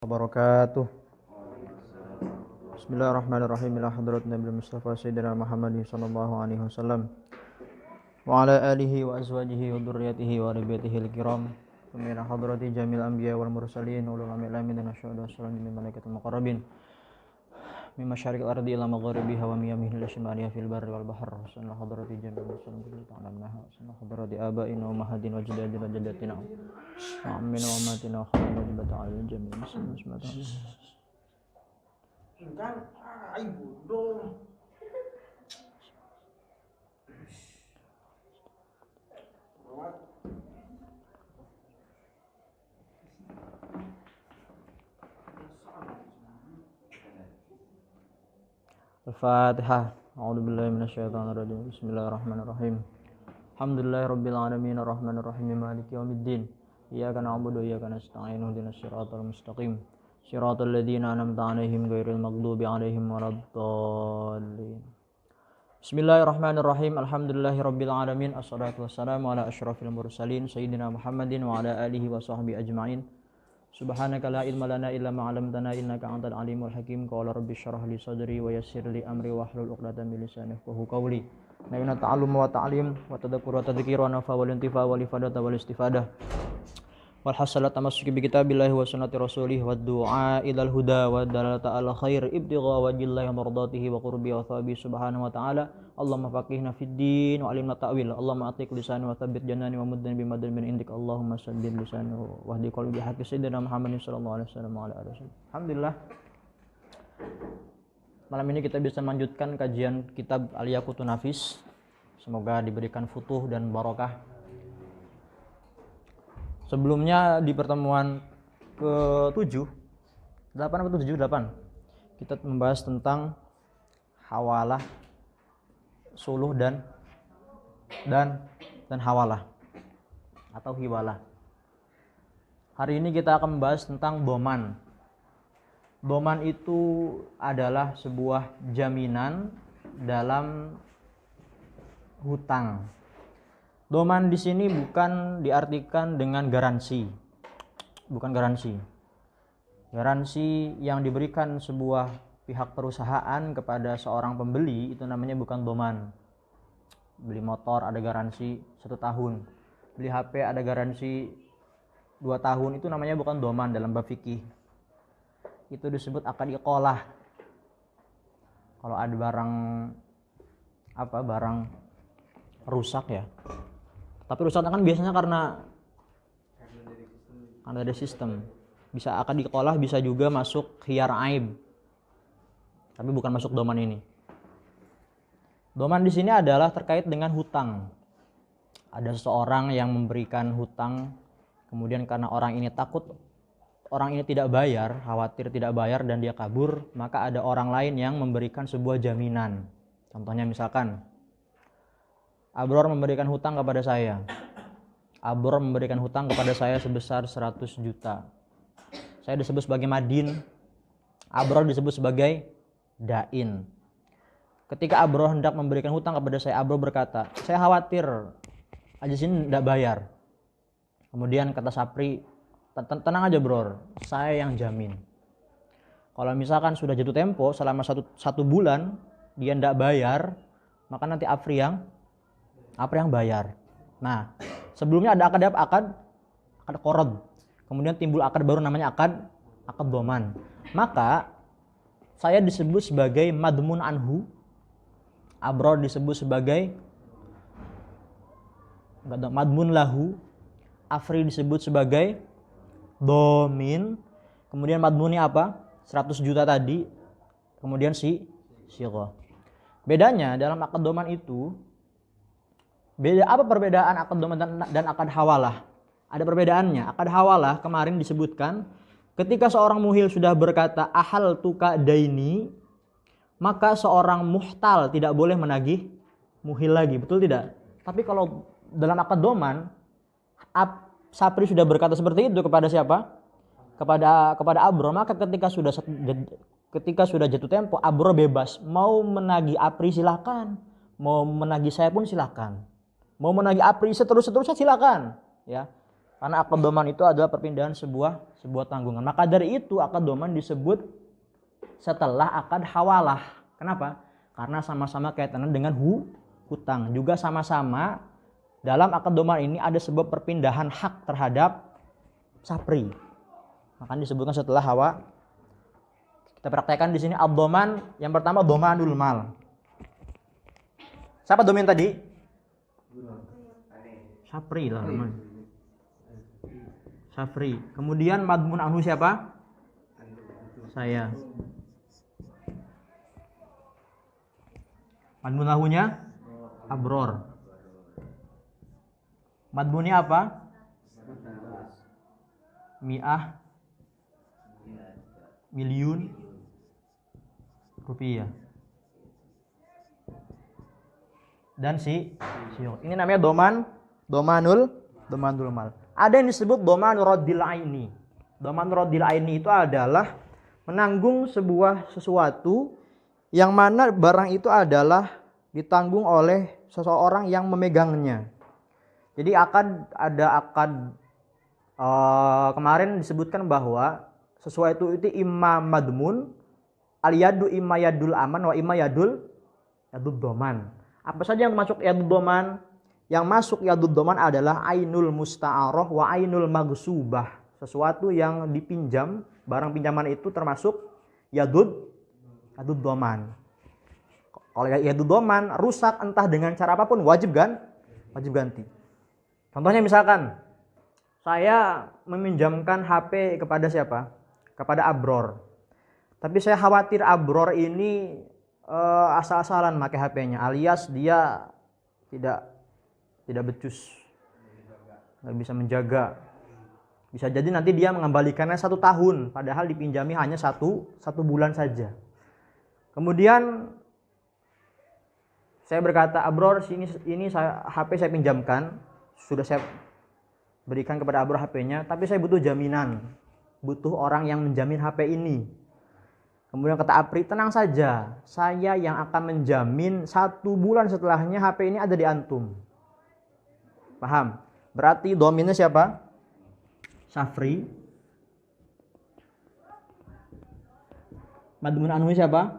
Wabarakatuh. Bismillahirrahmanirrahim. Ila hadrat Nabi Mustafa Sayyidina Muhammad sallallahu alaihi wasallam wa ala alihi wa azwajihi wa dzurriyyatihi wa rabbiyatihi al-kiram. Ila hadrati jamil anbiya wal mursalin ulul amri lamin dan asyhadu assalamu min malaikatil muqarrabin min masyariqil ardi ila magharibiha wa min yaminihi ila shimaliha fil barri wal bahr. Sallallahu hadrati jamil muslimin ta'ala minha. Sallallahu hadrati abaina wa mahadin wa jadadina wa jaddatina wa ammina wa amatina wa khalina wa ta'ala jamil muslimin. Kan ibu dong. Al-Fatihah. A'udzubillahi minasyaitonirrajim. Bismillahirrahmanirrahim. Alhamdulillahirabbil alamin arrahmanir rahim maliki yaumiddin. Iyyaka na'budu wa iyyaka nasta'in ihdinas siratal mustaqim. Shiratal ladzina an'amta 'alaihim ghairil maghdubi 'alaihim waladdallin. Bismillahirrahmanirrahim. Alhamdulillahirabbil alamin. Assalatu wassalamu ala asyrafil mursalin sayyidina Muhammadin wa ala alihi wa sahbihi ajma'in. Subhanaka la ilma lana illa ma 'allamtana innaka antal alimul hakim. Qala rabbi shrah li sadri wa yassir li amri wahlul 'uqdatam min lisani yafqahu qawli. Nabiyana ta'allum wa ta'lim wa tadhakkur wa tadhkir wa nafa wal intifa wal ifadata wal istifadah. Walhasalat tamassuki bi kitabillahi wa sunnati rasulih wa du'a ilal huda wa dalalata al khair ibtigha wajillahi mardatihi wa qurbi wa thabi subhanahu wa ta'ala. Allahumma faqihna fid din wa alimna ta'wil. Allahumma atiq lisani wa thabbit janani wa muddin bi madin min indik. Allahumma saddid lisani wa hdi qalbi haqqi sayyidina Muhammadin sallallahu alaihi wasallam wa ala alihi wasallam. Alhamdulillah. Malam ini kita bisa melanjutkan kajian kitab Al-Yaqutun Nafis. Semoga diberikan futuh dan barokah. Sebelumnya di pertemuan ke-7 8 atau 7? 8 kita membahas tentang hawalah, suluh dan hawalah atau hiwalah. Hari ini kita akan membahas tentang doman. Doman itu adalah sebuah jaminan dalam hutang. Doman di sini bukan diartikan dengan garansi. Bukan garansi. Garansi yang diberikan sebuah pihak perusahaan kepada seorang pembeli itu namanya bukan doman. Beli motor ada garansi 1 tahun. Beli HP ada garansi 2 tahun, itu namanya bukan doman dalam bab fikih. Itu disebut akad iqalah. Kalau ada barang rusak ya. Tapi rusaknya kan biasanya karena ada sistem. Bisa akad iqalah, bisa juga masuk khiyar aib. Tapi bukan masuk doman ini. Doman di sini adalah terkait dengan hutang. Ada seseorang yang memberikan hutang, kemudian karena orang ini takut orang ini tidak bayar, khawatir tidak bayar dan dia kabur, maka ada orang lain yang memberikan sebuah jaminan. Contohnya misalkan Abror memberikan hutang kepada saya. Abror memberikan hutang kepada saya sebesar 100 juta. Saya disebut sebagai madin. Abror disebut sebagai dain. Ketika Abror hendak memberikan hutang kepada saya, Abror berkata, saya khawatir aja sini tidak bayar. Kemudian kata Sapri, tenang aja Bror, saya yang jamin. Kalau misalkan sudah jatuh tempo selama satu bulan dia tidak bayar, maka nanti Apri yang bayar. Nah, sebelumnya ada akad qorad. Kemudian timbul akad baru namanya akad doman. Maka saya disebut sebagai madmun anhu. Abror disebut sebagai madmun lahu. Afri disebut sebagai domin. Kemudian madmunnya apa? 100 juta tadi. Kemudian siqah. Bedanya dalam akad doman itu, apa perbedaan akad doman dan akad hawalah? Ada perbedaannya. Akad hawalah kemarin disebutkan ketika seorang muhil sudah berkata ahal tuka daini, maka seorang muhtal tidak boleh menagih muhil lagi, betul tidak? Tapi kalau dalam akad doman, Sapri sudah berkata seperti itu kepada siapa? Kepada Abror, maka ketika sudah jatuh tempo, Abror bebas mau menagih Apri silakan, mau menagih saya pun silakan. Mau menagih Apri seterusnya silakan, ya. Karena akad doman itu adalah perpindahan sebuah tanggungan. Maka dari itu akad doman disebut setelah akad hawalah. Kenapa? Karena sama-sama kaitannya dengan hutang. Juga sama-sama dalam akad doman ini ada sebuah perpindahan hak terhadap sapri. Maka disebutkan setelah hawa. Kita praktekkan di sini ad-doman. Yang pertama domanul mal. Siapa domain tadi? Sapri lah, teman. Sapri. Kemudian madmun anhu siapa? Saya. Madmun anhunya abror. Madmunnya apa? Mi'ah miliun rupiah. Dan ini namanya domanul mal. Ada yang disebut doman raddil aini. Doman raddil aini itu adalah menanggung sesuatu yang mana barang itu adalah ditanggung oleh seseorang yang memegangnya. Jadi kemarin disebutkan bahwa sesuatu itu imma madmun, al yadu imma yadul aman wa imma yadul doman. Apa saja yang masuk yadud doman? Yang masuk yadud doman adalah ainul musta'arah wa ainul magsubah. Sesuatu yang dipinjam, barang pinjaman itu termasuk yadud doman. Kalau yadud doman rusak entah dengan cara apapun wajib ganti. Contohnya misalkan saya meminjamkan HP kepada siapa? Kepada Abror. Tapi saya khawatir Abror ini asal-asalan pakai HP-nya, alias dia tidak becus, nggak bisa menjaga. Bisa jadi nanti dia mengembalikannya 1 tahun, padahal dipinjami hanya satu bulan saja. Kemudian saya berkata, Abror, ini HP saya pinjamkan, sudah saya berikan kepada Abror HP-nya, tapi saya butuh jaminan, butuh orang yang menjamin HP ini. Kemudian kata Apri, tenang saja, saya yang akan menjamin 1 bulan setelahnya HP ini ada di antum. Paham? Berarti dominnya siapa? Safri. Madmun anhu siapa?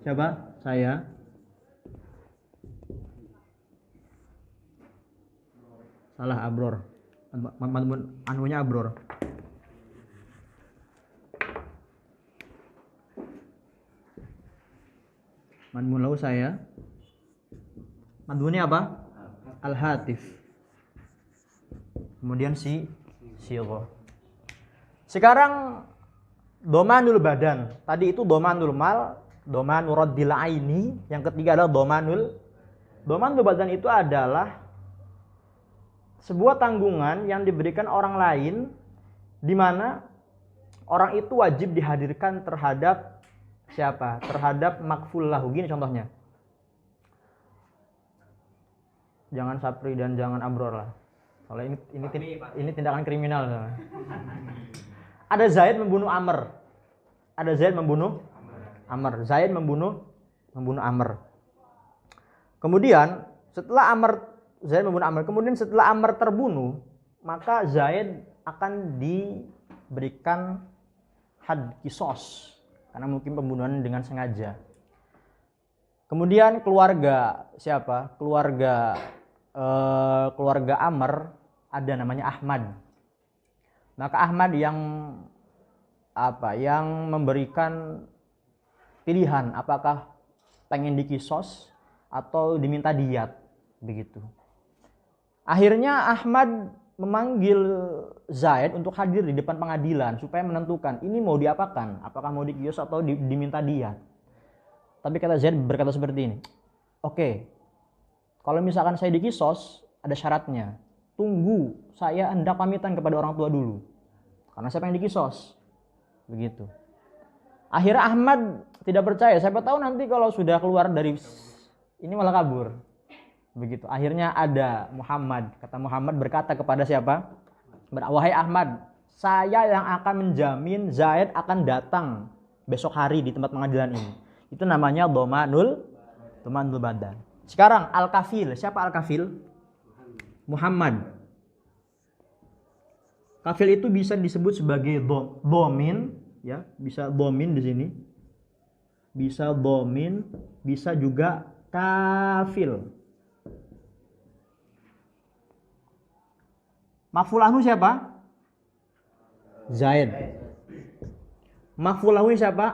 Siapa? Saya. Salah, Abror. Madmun anhunya Abror. Madmun lahu saya. Madmunnya apa? Al-hatif. Kemudian silgha. Sekarang domanul badan. Tadi itu domanul mal, domanul raddil aini. Yang ketiga adalah domanul badan. Itu adalah sebuah tanggungan yang diberikan orang lain, di mana orang itu wajib dihadirkan terhadap siapa? Terhadap makful lahu. Gini contohnya. Jangan Sapri dan jangan Abror lah. Soalnya ini tindakan kriminal. Ada Zaid membunuh Amr. Zaid membunuh Amr. Kemudian setelah Zaid membunuh Amr. Kemudian setelah Amr terbunuh, maka Zaid akan diberikan had kisos. Karena mungkin pembunuhan dengan sengaja. Kemudian keluarga siapa? Keluarga Amr ada namanya Ahmad. Maka Ahmad yang memberikan pilihan apakah pengen dikisos atau diminta diyat, begitu. Akhirnya Ahmad memanggil Zaid untuk hadir di depan pengadilan supaya menentukan ini mau diapakan, apakah mau dikisos atau diminta diyat. Tapi kata Zaid berkata seperti ini, oke, kalau misalkan saya dikisos ada syaratnya, tunggu saya hendak pamitan kepada orang tua dulu, karena saya pengen dikisos, begitu. Akhirnya Ahmad tidak percaya, siapa tahu nanti kalau sudah keluar dari ini malah kabur. Begitu. Akhirnya ada Muhammad. Kata Muhammad berkata kepada siapa? Wahai Ahmad, saya yang akan menjamin Zaid akan datang besok hari di tempat pengadilan ini. Itu namanya domanul badan. Sekarang al-kafil. Siapa al-kafil? Muhammad. Kafil itu bisa disebut sebagai domin, ya, bisa domin di sini. Bisa domin, bisa juga kafil. Maf'ul anhu siapa? Zaid. Maf'ul lahu siapa?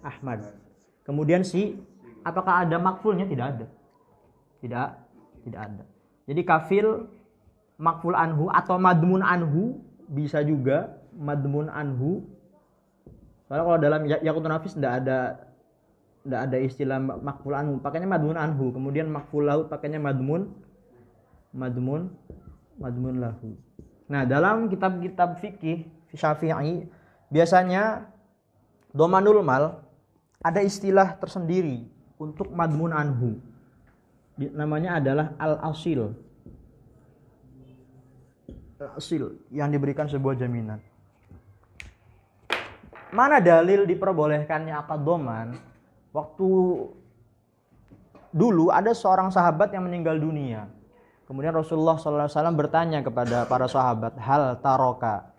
Ahmad. Kemudian apakah ada makfulnya? Tidak ada. Tidak ada. Jadi kafil, makful anhu atau madmun anhu bisa juga madmun anhu. Soalnya kalau dalam Yaqutun Nafis tidak ada istilah makful anhu, pakainya madmun anhu. Kemudian makful lahu pakainya madmun lahu. Nah, dalam kitab-kitab fikih Syafi'i biasanya domanul mal ada istilah tersendiri untuk madmun anhu. Namanya adalah al-asil. Al-asil yang diberikan sebuah jaminan. Mana dalil diperbolehkannya akad doman? Waktu dulu ada seorang sahabat yang meninggal dunia. Kemudian Rasulullah SAW bertanya kepada para sahabat, hal taroka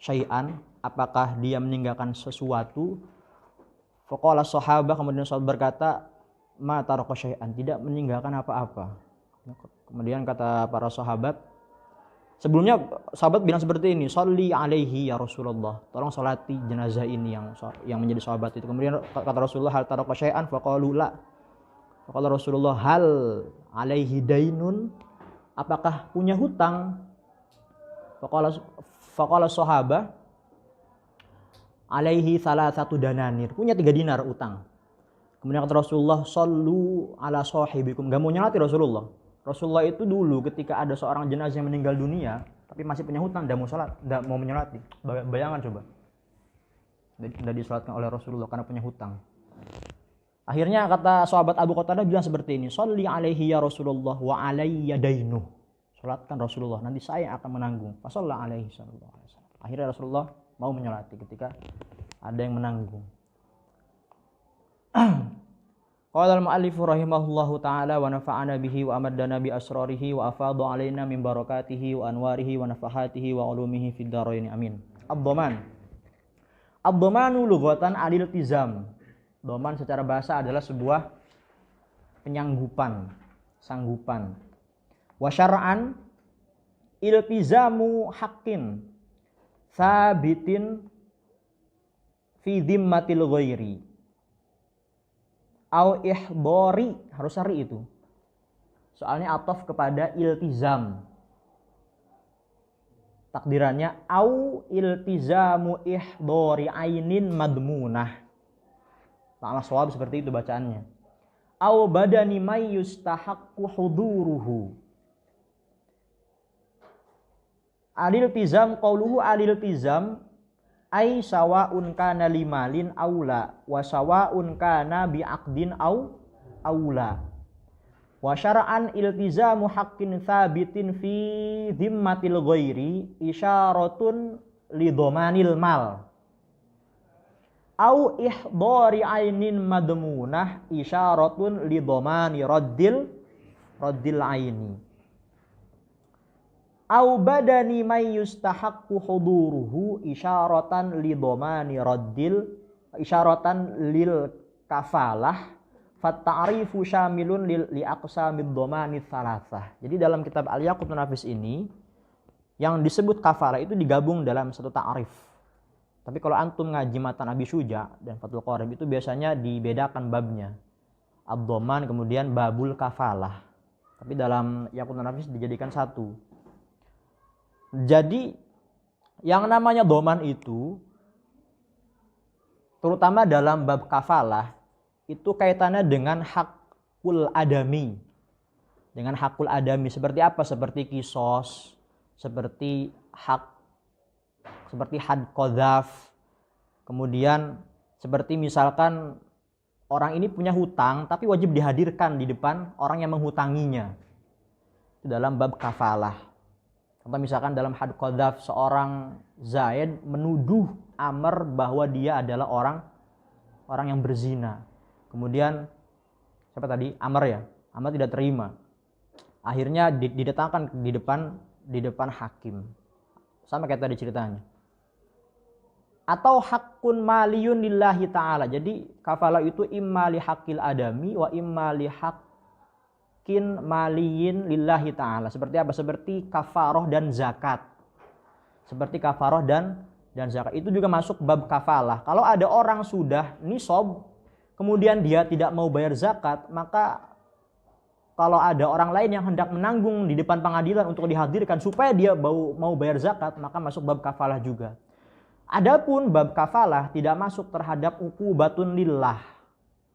syai'an, apakah dia meninggalkan sesuatu? Faqala sahabah, kemudian sahabat berkata, ma taroka syai'an, tidak meninggalkan apa-apa. Kemudian kata para sahabat, sebelumnya sahabat bilang seperti ini, sholli alaihi ya Rasulullah, tolong salati jenazah ini yang menjadi sahabat itu. Kemudian kata Rasulullah, hal taroka syai'an? Faqalu la. Faqala Rasulullah, hal alaihi dainun, apakah punya hutang? Faqala sahabah, alaihi salasatu dananir, punya 3 dinar utang. Kemudian kata Rasulullah, shollu ala sahibikum, gak mau nyelati Rasulullah. Rasulullah itu dulu ketika ada seorang jenazah yang meninggal dunia tapi masih punya hutang, tidak mau menyolati. Bayangkan coba, tidak disolatkan oleh Rasulullah karena punya hutang. Akhirnya kata sahabat Abu Qatadah bilang seperti ini, sholli alaihi ya Rasulullah wa alayya dainuh, salatkan Rasulullah, nanti saya akan menanggung. Fasalla alaihi sallallahu alaihi wasallam. Akhirnya Rasulullah mau menyolati ketika ada yang menanggung. Qala al-mu'allif rahimahullahu ta'ala wa nafa'ana bihi wa amaddana bi asrarihi wa afadha alaina min barakatihi wa anwarihi wa nafahatihi wa ulumihi fid dharain amin. Ad-dhaman. Ad-dhamanu lughatan al-iltizam. Dhaman secara bahasa adalah sebuah penyanggupan, sanggupan. Wa syar'an iltizamu haqqin sabitin fi dhimmatil ghairi au ihdori, harus syari itu. Soalnya ataf kepada iltizam. Takdirannya au iltizamu ihdori ainin madmunah. Makna shawab seperti itu bacaannya. Au badani may yustahaqqu huduruhu. Al-iltizam qauluhu al-iltizam ai sawaun kana limalin aula wa sawaun kana bi'aqdin aula. Wa syara'an iltizamu haqqin thabitin fi dhimmatil ghairi isyaratun lidhamanil mal. Au ihdari ainin madmunah isyaratun lidhamani raddil aini. Au badani may yustahaqqu huduruhu isyaratan lidhamani raddil isyaratan lil kafalah fat ta'rifu syamilun li aqsamid dhamani tsalatsah. Jadi dalam kitab Al-Yaqutun Nafis ini yang disebut kafalah itu digabung dalam satu ta'rif. Tapi kalau antum ngaji matan Abi Syuja dan Fathul Qorib itu biasanya dibedakan babnya. Ad-dhaman kemudian babul kafalah. Tapi dalam Yaqutun Nafis dijadikan satu. Jadi yang namanya dhaman itu terutama dalam bab kafalah itu kaitannya dengan hakul adami. Dengan hakul adami seperti apa? Seperti kisos, seperti had qadzaf. Kemudian seperti misalkan orang ini punya hutang tapi wajib dihadirkan di depan orang yang menghutanginya. Itu dalam bab kafalah. Contoh misalkan dalam had qadzaf seorang Zaid menuduh Amr bahwa dia adalah orang yang berzina. Kemudian siapa tadi? Amr ya. Amr tidak terima. Akhirnya didatangkan di depan hakim. Sama kayak tadi ceritanya. Atau hakun maliyun lillahi ta'ala. Jadi kafalah itu imma li haqqil adami wa imma li haqqin maliyin lillahi ta'ala. Seperti apa? Seperti kafaroh dan zakat. Seperti kafaroh dan zakat. Itu juga masuk bab kafalah. Kalau ada orang sudah nisab, kemudian dia tidak mau bayar zakat, maka kalau ada orang lain yang hendak menanggung di depan pengadilan untuk dihadirkan supaya dia mau bayar zakat, maka masuk bab kafalah juga. Adapun bab kafalah tidak masuk terhadap uqubatun lillah,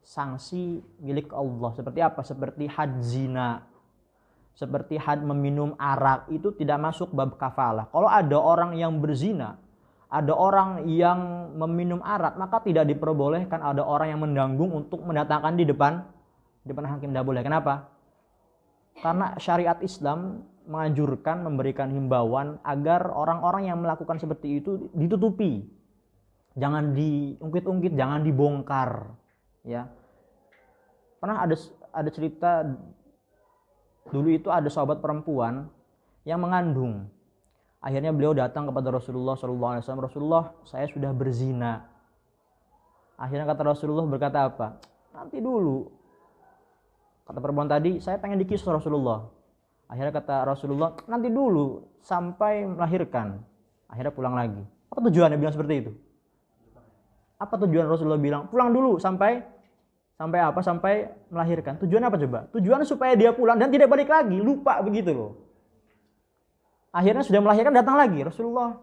sanksi milik Allah. Seperti apa? Seperti had zina, seperti had meminum arak, itu tidak masuk bab kafalah. Kalau ada orang yang berzina, ada orang yang meminum arak, maka tidak diperbolehkan ada orang yang menanggung untuk mendatangkan di depan hakim, tidak boleh. Kenapa? Karena syariat Islam menganjurkan, memberikan himbauan agar orang-orang yang melakukan seperti itu ditutupi. Jangan diungkit-ungkit, jangan dibongkar, ya. Pernah ada cerita dulu itu ada sahabat perempuan yang mengandung. Akhirnya beliau datang kepada Rasulullah SAW. Rasulullah, saya sudah berzina. Akhirnya kata Rasulullah berkata apa? Nanti dulu. Kata perempuan tadi, saya pengen dikisah Rasulullah. Akhirnya kata Rasulullah, nanti dulu sampai melahirkan. Akhirnya pulang lagi. Apa tujuannya bilang seperti itu? Apa tujuan Rasulullah bilang? Pulang dulu sampai apa? Sampai melahirkan. Tujuannya apa coba? Tujuannya supaya dia pulang dan tidak balik lagi. Lupa begitu loh. Akhirnya sudah melahirkan, datang lagi. Rasulullah,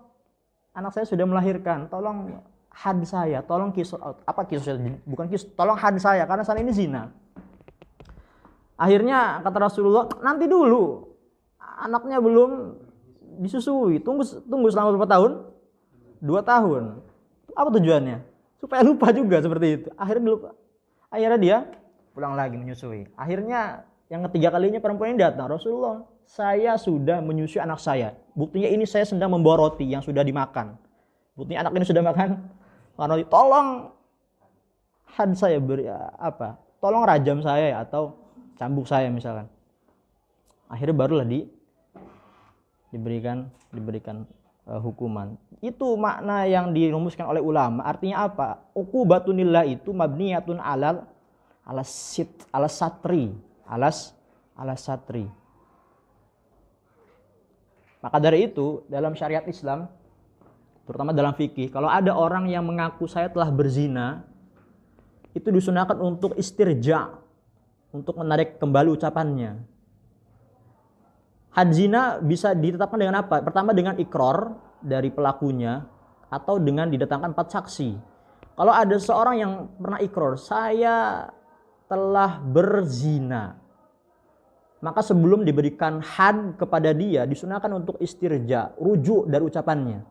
anak saya sudah melahirkan. Tolong had saya. Tolong bukan kisah. Tolong had saya karena saat ini zina. Akhirnya kata Rasulullah, nanti dulu, anaknya belum disusui, tunggu selama berapa tahun? 2 tahun. Apa tujuannya? Supaya lupa juga seperti itu. Akhirnya dia pulang lagi menyusui. Akhirnya yang ketiga kalinya perempuan ini datang, Rasulullah, saya sudah menyusui anak saya. Buktinya ini saya sedang membawa roti yang sudah dimakan. Buktinya anak ini sudah makan roti. Tolong had saya tolong rajam saya atau cambuk saya misalkan. Akhirnya barulah diberikan hukuman. Itu makna yang dirumuskan oleh ulama. Artinya apa? Uqubatunillah itu mabniyatun alas satri. Maka dari itu dalam syariat Islam, terutama dalam fikih, kalau ada orang yang mengaku saya telah berzina, itu disunahkan untuk istirja, untuk menarik kembali ucapannya. Had zina bisa ditetapkan dengan apa? Pertama dengan ikrar dari pelakunya atau dengan didatangkan 4 saksi. Kalau ada seorang yang pernah ikrar, saya telah berzina, maka sebelum diberikan had kepada dia disunahkan untuk istirja, rujuk dari ucapannya.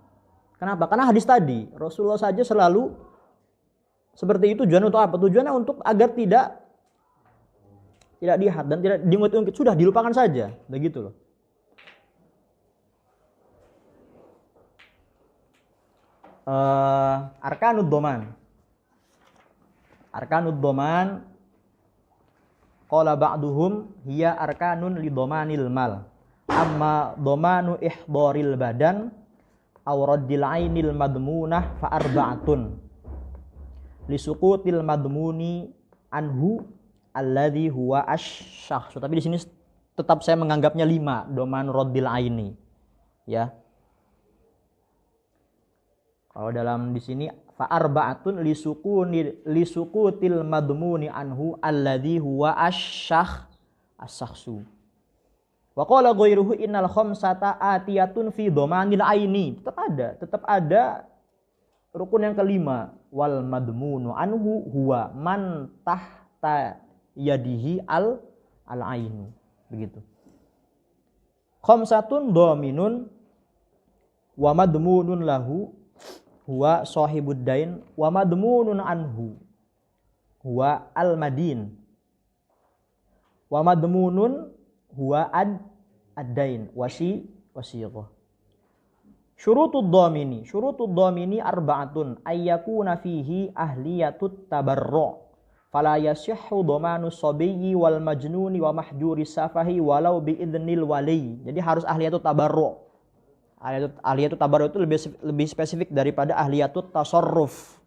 Kenapa? Karena hadis tadi Rasulullah saja selalu seperti itu. Tujuannya untuk apa? Tujuannya untuk agar tidak dihad dan tidak diungkit-ungkit, sudah dilupakan saja, begitu loh. Arkanud doman qala ba'duhum hiya arkanun li domanil mal amma domanu ihdaril badan aw raddil ainil madmunah fa arba'atun li suqutil madmuni anhu alladhi huwa asy-syakhs. Tapi di sini tetap saya menganggapnya 5, doman raddil aini, ya. Kalau dalam di sini fa arba'atun li suqutil madmuni anhu alladhi huwa asy-syakhsu. Wa qala ghairuhu innal khamsata atiyatun fi domanil aini. Tetap ada rukun yang kelima, wal madmunu anhu huwa man tahta yadihi al-ainu, begitu. Khamsatun dhaminun wa madmunun lahu huwa sahibud dain wa madmunun anhu huwa al-madin wa madmunun huwa ad-dain wasiqah. Syurutud dhamini arba'atun ayyakuna fihi ahliyatut tabarru' fala yasihhu dhamanu sabiyyi wal majnuni wa mahjuri safahi walau bi idnil wali. Jadi harus ahliyatut tabarru'. Ahliyatut tabarruk itu lebih spesifik daripada ahliyatut tasarruf.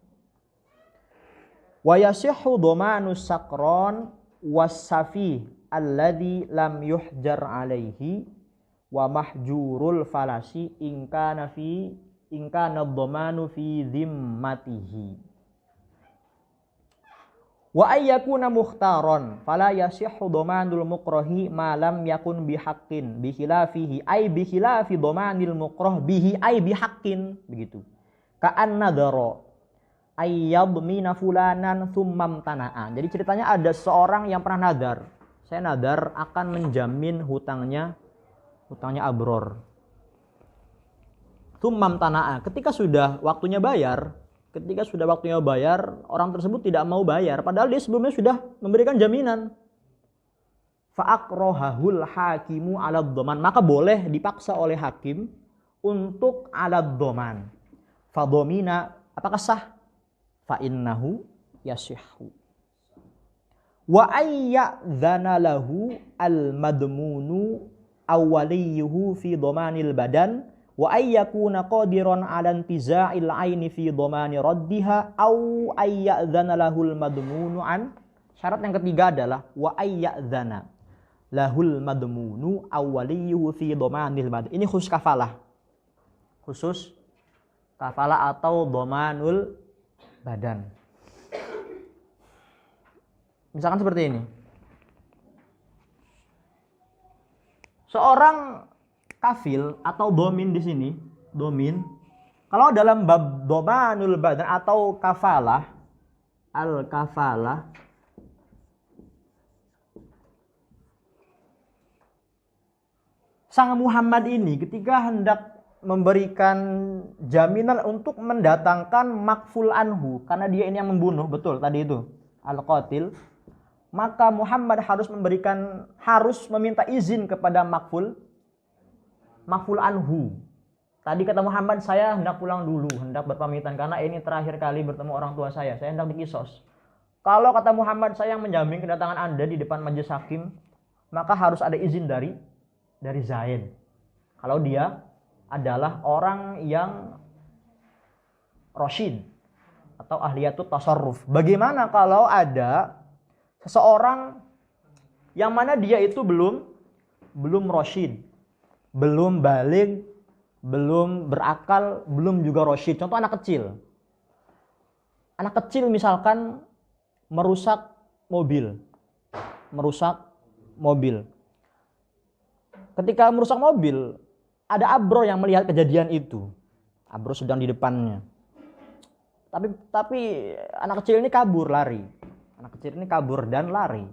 Wa yasihhu dhamanus sakron was-safi alladzi lam yuhjar alaihi wa mahjurul falasi in kana dhamanu fi dhimmatihi. Wa ayyakuna mukhtaron fala yasihhu dhamanul mukrahi ma lam yakun bihaqqin bikhilafihi ay bikhilafi dhamanil mukrah bihi ay bihaqqin, begitu. Ka'an nadara ayyadmina fulanan thummam tanaa. Jadi ceritanya ada seorang yang pernah nadar. Saya nadar akan menjamin hutangnya Abror. Thummam tanaa. Ketika sudah waktunya bayar, orang tersebut tidak mau bayar padahal dia sebelumnya sudah memberikan jaminan. Fa'aqrohahul hakimu 'ala dhaman. Maka boleh dipaksa oleh hakim untuk 'ala dhaman. Fadhamina, apakah sah? Fa'innahu yasihhu. Wa ayyadzana lahu al-madmunu awwaliyuhu fi dhamanil badan wa ayyakuna qadiran 'ala intiza'il 'aini fi dhamani raddiha aw ayyadzana lahul madmunu an. Syarat yang ketiga adalah wa ayyadzana lahul madmunu awwaliyuhu fi dhamanil badan. Ini khusus kafalah atau dhamanul badan. Misalkan seperti ini. Seorang kafil atau domin di sini, kalau dalam bab dhamanul badan atau kafalah, al-kafalah, sang Muhammad ini ketika hendak memberikan jaminan untuk mendatangkan makful anhu, karena dia ini yang membunuh, betul tadi itu al-qatil, maka Muhammad harus meminta izin kepada makful anhu. Tadi kata Muhammad, saya hendak pulang dulu, hendak berpamitan karena ini terakhir kali bertemu orang tua saya hendak dikisos. Kalau kata Muhammad, saya yang menjamin kedatangan Anda di depan majelis hakim, maka harus ada izin dari Zaid. Kalau dia adalah orang yang rasyid atau ahliyatut tasarruf. Bagaimana kalau ada seseorang yang mana dia itu belum rasyid, belum baligh, belum berakal, belum juga rasyid. Contoh anak kecil. Anak kecil misalkan merusak mobil. Ketika merusak mobil, ada Abror yang melihat kejadian itu. Abror sedang di depannya. Tapi anak kecil ini kabur dan lari.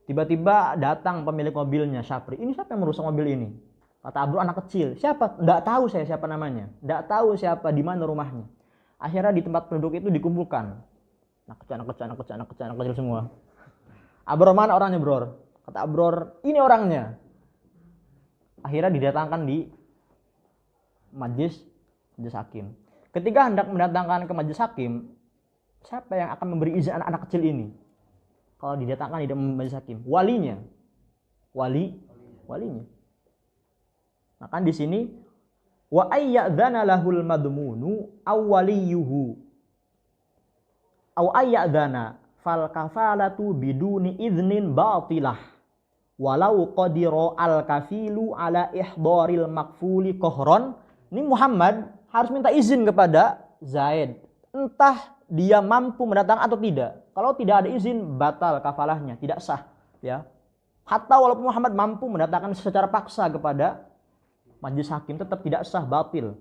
Tiba-tiba datang pemilik mobilnya, Syapri. Ini siapa yang merusak mobil ini? Kata Abror, anak kecil. Siapa? Enggak tahu saya siapa namanya. Enggak tahu siapa, di mana rumahnya. Akhirnya di tempat penduduk itu dikumpulkan. Anak kecil semua. Abror, mana orangnya, Bror? Kata Abror, ini orangnya. Akhirnya didatangkan di majelis hakim. Ketika hendak mendatangkan ke majelis hakim, siapa yang akan memberi izin anak kecil ini? Kalau didatangkan di majelis hakim, walinya. Maka di sini wa ayyadzana lahul madmunu awwaliyuhu aw ayyadzana fal kafalatu biduni idznin batilah walau qadira al kafilu ala ihdharil makfuli qahran. Ini Muhammad harus minta izin kepada Zaid, entah dia mampu mendatangkan atau tidak. Kalau tidak ada izin, batal kafalahnya, tidak sah, ya. Hatta walaupun Muhammad mampu mendatangkan secara paksa kepada majelis hakim, tetap tidak sah, batil.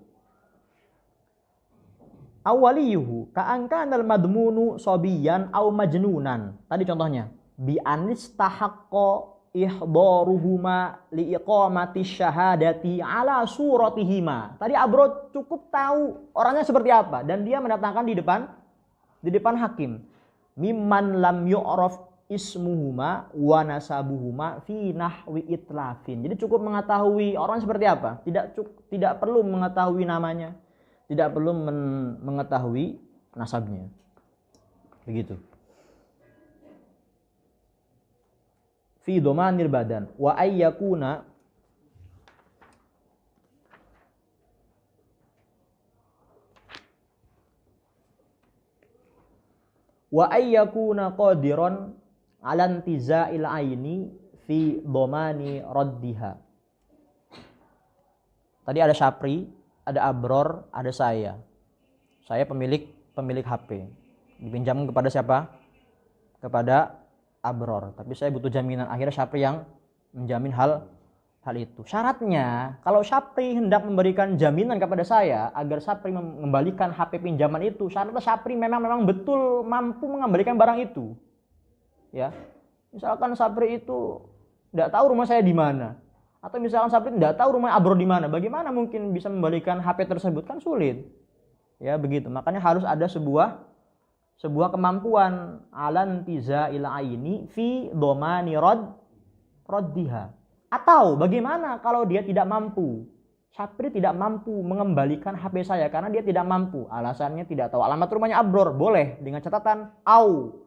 Awaliyuhu ka'ankanal madmunu sobiyan aw majnunan. Tadi contohnya, bi anistahaqqa ihdaruhuma liiqamati syahadati ala suratihima. Tadi Abrod cukup tahu orangnya seperti apa dan dia mendatangkan di depan hakim. Mimman lam yu'raf ismuhuma wa nasabuhuma fi nahwi itlafin. Jadi cukup mengetahui orang seperti apa, tidak perlu mengetahui namanya, tidak perlu mengetahui nasabnya. Begitu. Fi dhamanil badan wa ayyakuna wa ayyakuna qadiran 'ala intiza'il aini fi dhamani raddiha. Tadi ada Syapri, ada Abror, ada saya. Saya pemilik HP. Dipinjam kepada siapa? Kepada Abror. Tapi saya butuh jaminan. Akhirnya Syapri yang menjamin hal itu. Syaratnya, kalau Syapri hendak memberikan jaminan kepada saya agar Syapri mengembalikan HP pinjaman itu, syaratnya Syapri memang betul mampu mengembalikan barang itu. Ya. Misalkan Syapri itu tidak tahu rumah saya di mana. Atau misalkan Syapri tidak tahu rumah Abror di mana, bagaimana mungkin bisa membalikan HP tersebut? Kan sulit. Ya begitu. Makanya harus ada sebuah kemampuan alan tiza'il aini fi dhamani raddiha. Atau bagaimana kalau dia tidak mampu? Syapri tidak mampu mengembalikan HP saya karena dia tidak mampu. Alasannya tidak tahu alamat rumahnya Abror. Boleh dengan catatan au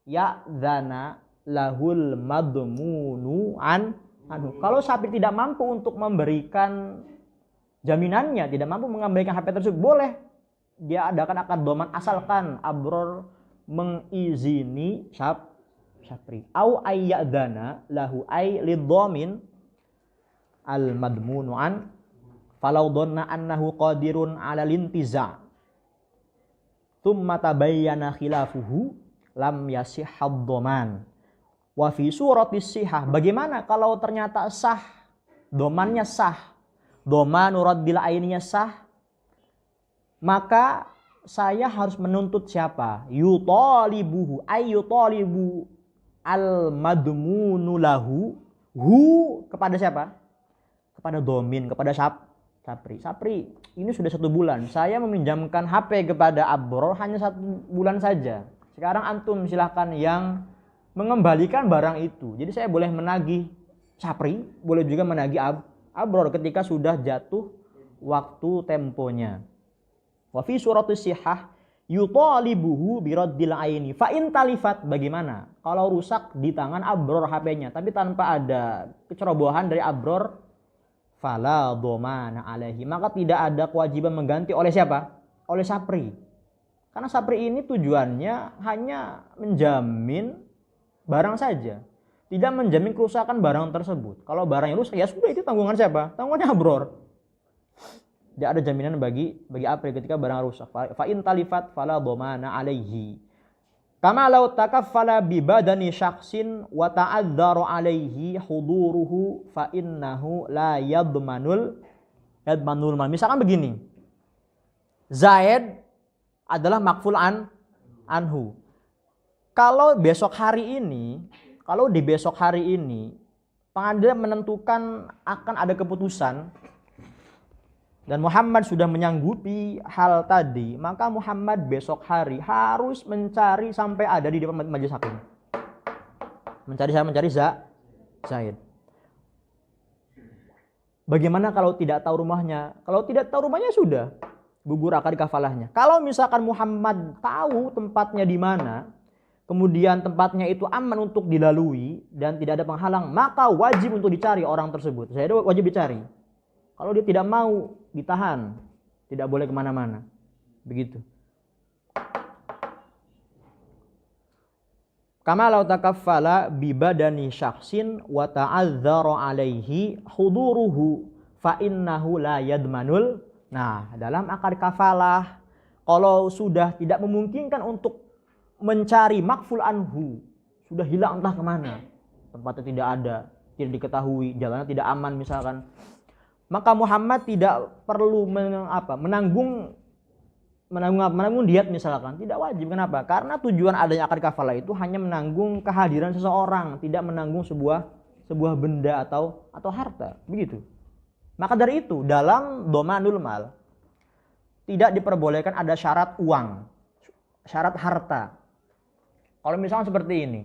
ya'dzana lahul madmunu anhu. Kalau Syapri tidak mampu untuk memberikan jaminannya, tidak mampu mengembalikan HP tersebut, boleh dia adakan akad doman asalkan Abror mengizini Syapri. Au ayyadana lahu ay lidhamin al madmunu an falau dhanna annahu qadirun ala lintiza thumma tabayyana khilafuhu lam yasihhad dhaman. Wa fi suratis sihah, bagaimana kalau ternyata sah, domannya sah, domanu raddil aininya sah, maka saya harus menuntut siapa? Yutalibuhu ayyutalibu al madmunu lahu kepada siapa? Kepada domin, kepada Syapri. Syapri, ini sudah 1 bulan saya meminjamkan HP kepada Abror hanya 1 bulan saja. Sekarang antum silahkan yang mengembalikan barang itu. Jadi saya boleh menagih Syapri, boleh juga menagih Abror ketika sudah jatuh waktu temponya. Wa fi suratis sihah yutalibuhu biraddil aini fa in talifat, bagaimana kalau rusak di tangan Abror HP-nya tapi tanpa ada kecerobohan dari Abror, fala dhamana alaihi, maka tidak ada kewajiban mengganti oleh siapa? Oleh Syapri. Karena Syapri ini tujuannya hanya menjamin barang saja, tidak menjamin kerusakan barang tersebut. Kalau barangnya rusak, ya sudah, itu tanggungan siapa? Tanggungannya Abror. Tidak ada jaminan bagi April ketika barang rusak. Fa in talifat fala dhamana alaihi. Kama law takaffala bi badani syakhsin wa ta'adzara alaihi huduruhu fa innahu la yadmanul mal. Misalkan begini. Zaid adalah makful anhu. Kalau di besok hari ini pengadilan menentukan akan ada keputusan dan Muhammad sudah menyanggupi hal tadi, maka Muhammad besok hari harus mencari sampai ada di depan majelis hakim. Mencari Zaid. Bagaimana kalau tidak tahu rumahnya? Kalau tidak tahu rumahnya sudah gugur akad kafalahnya. Kalau misalkan Muhammad tahu tempatnya di mana, kemudian tempatnya itu aman untuk dilalui dan tidak ada penghalang, maka wajib untuk dicari orang tersebut. Saya wajib dicari. Kalau dia tidak mau, ditahan, tidak boleh kemana-mana. Begitu. Kama law takaffala bi badani syakhsin wa ta'adzara alaihi huduruhu fa innahu la yadmanul. Nah, dalam akad kafalah, kalau sudah tidak memungkinkan untuk mencari makful anhu, sudah hilang entah kemana, tempatnya tidak ada, tidak diketahui, jalannya tidak aman misalkan, maka Muhammad tidak perlu menanggung diat misalkan, tidak wajib. Kenapa? Karena tujuan adanya akad kafalah itu hanya menanggung kehadiran seseorang, tidak menanggung sebuah benda atau harta, begitu. Maka dari itu dalam dhamanul mal tidak diperbolehkan ada syarat uang, syarat harta. Kalau misalnya seperti ini,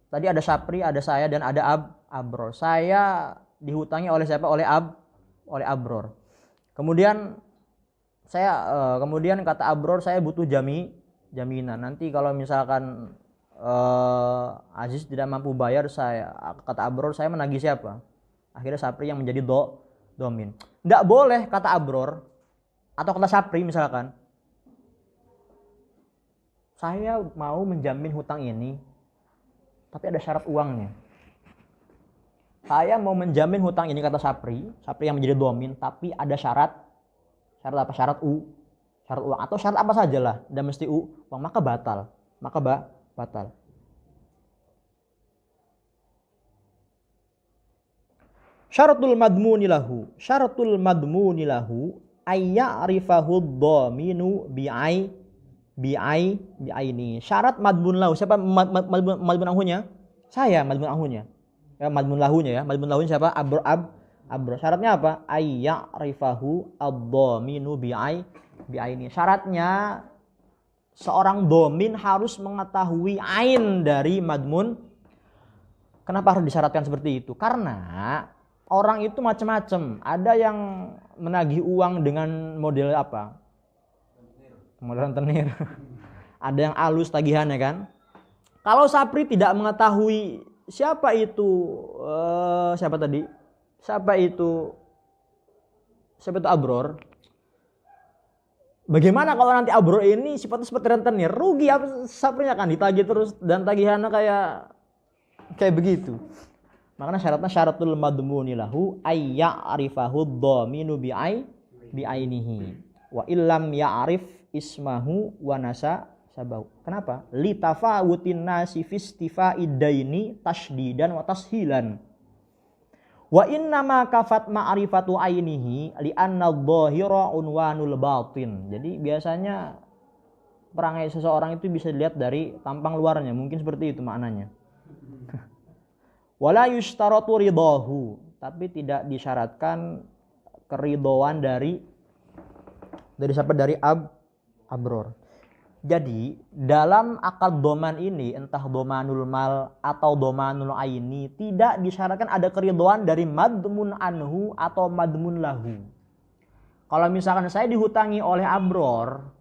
tadi ada Syapri, ada saya, dan ada Abror. Saya dihutangi oleh siapa? Oleh Abror. Kemudian kemudian kata Abror, saya butuh jaminan. Nanti kalau misalkan Aziz tidak mampu bayar, kata Abror, saya menagih siapa? Akhirnya Syapri yang menjadi domin. Tidak boleh kata Abror, Atau kata Sapri misalkan, saya mau menjamin hutang ini, tapi ada syarat uangnya. Saya mau menjamin hutang ini kata Sapri yang menjadi domin, tapi ada syarat. Syarat apa? Syarat uang atau syarat apa saja lah, dan mesti uang, maka batal. Batal. Syaratul madmuni lahu ayya'rifahu dhaminu bi'aini. Syarat madmun lahu, siapa madmun lahunya? Saya madmun lahunya. Ya, madmun lahunya siapa? Abro. Syaratnya apa? Ayya'rifahu ad-dhaminu bi'aini. Syaratnya seorang domin harus mengetahui ain dari madmun. Kenapa harus disyaratkan seperti itu? Karena orang itu macam-macam. Ada yang menagih uang dengan model apa? Model rentenir. Ada yang halus tagihannya kan? Kalau Sapri tidak mengetahui siapa itu Abror. Bagaimana kalau nanti Abror ini sifatnya seperti rentenir? Rugi Saprinya kan ditagih terus dan tagihannya kayak begitu. Makanya syaratnya syaratul madmuni lahu ayya'rifahu dhaminu bi'ainihi wa illam ya'rif ismahu wa nasabahu. Kenapa? Litafawutin nasi fi istifa'id daini tashdidan wa tashilan. Wa innama kafat ma'rifatu ainihi li'anna adh-dhahira unwanul batin. Jadi biasanya perangai seseorang itu bisa dilihat dari tampang luarnya, mungkin seperti itu maknanya. Wala yushtaratu ridahu, tapi tidak disyaratkan keridhaan dari siapa? Dari Abror. Jadi dalam akad doman ini, entah domanul mal atau domanul aini, tidak disyaratkan ada keridhaan dari madmun anhu atau madmun lahu. Kalau misalkan saya dihutangi oleh Abror,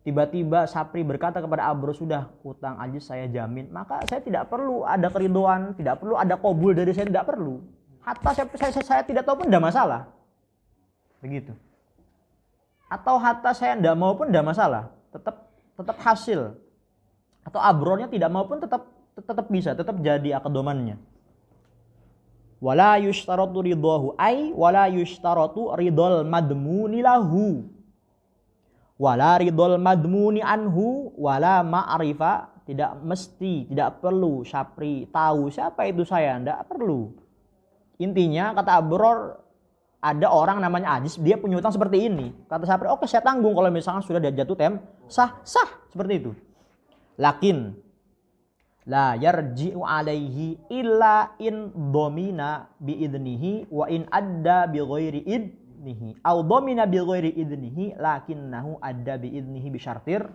tiba-tiba Sapri berkata kepada Abror, sudah hutang aja saya jamin, maka saya tidak perlu ada keridhaan, tidak perlu ada qabul dari saya, tidak perlu. Hatta saya tidak tahu pun tidak masalah. Begitu. Atau hatta saya tidak mau pun tidak masalah, tetap hasil. Atau Abrornya tidak mau pun tetap bisa, tetap jadi akad domannya. Wala yushtaratu ridahu ay wala yushtaratu ridal madmuni lahu. Wala ridal madmuni anhu wala ma'rifa, tidak perlu Sapri tahu siapa itu saya, tidak perlu. Intinya kata Abror, ada orang namanya Ajis, dia punya hutang seperti ini. Kata Sapri, oke saya tanggung kalau misalkan sudah dia jatuh sah seperti itu. Lakin la yarji'u alaihi illa in domina biidnihi wa in adda bi ghairi idnihi au domina bi ghairi idnihi lakinnahu adda bi idnihi bi syartir.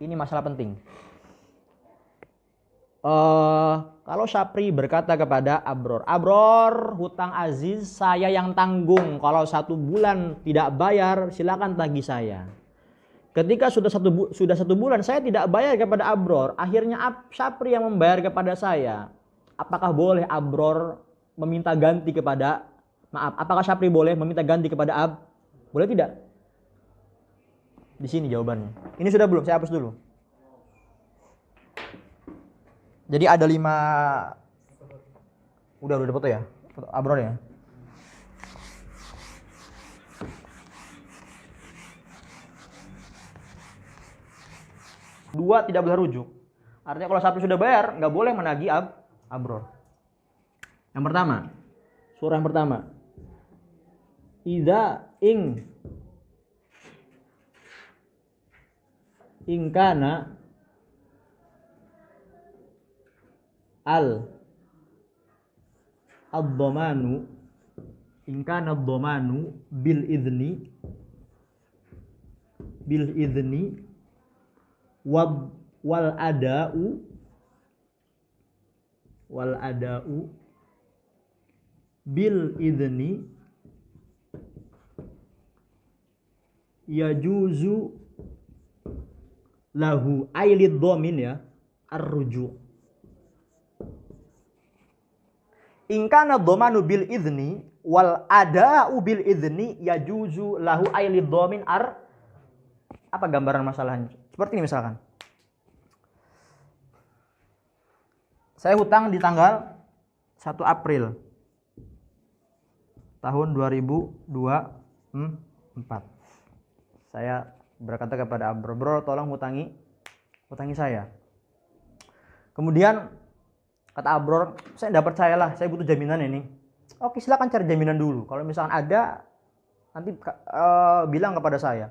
Ini masalah penting. Kalau Sapri berkata kepada Abror, hutang Aziz saya yang tanggung, kalau 1 bulan tidak bayar silakan tagih saya. Ketika sudah satu bulan saya tidak bayar kepada Abror, akhirnya Sapri yang membayar kepada saya, apakah boleh Abror meminta ganti kepada, apakah Sapri boleh meminta ganti kepada boleh tidak? Di sini jawabannya. Ini sudah belum? Saya hapus dulu. Jadi ada 5. Udah foto ya? Foto Abror ya? Dua tidak boleh rujuk. Artinya kalau Sapri sudah bayar, nggak boleh menagih Abror. Yang pertama, surah yang pertama. Idza ingkana ad-dhamanu ingkana ad-dhamanu bil idzni wal ada'u bil idzni yajuzu lahu ailid dhamin ya ar-ruju'. Ingkana dhamanu bil idzni, wal ada'u bil idzni yajuzu lahu ailid dhamin apa gambaran masalahnya? Seperti ini misalkan. Saya hutang di tanggal 1 April tahun 2024. Saya berkata kepada Abror, "Bro, tolong hutangi saya." Kemudian kata Abror, "Saya tidak percayalah, saya butuh jaminan ini." Oke, silakan cari jaminan dulu. Kalau misalkan ada, nanti bilang kepada saya.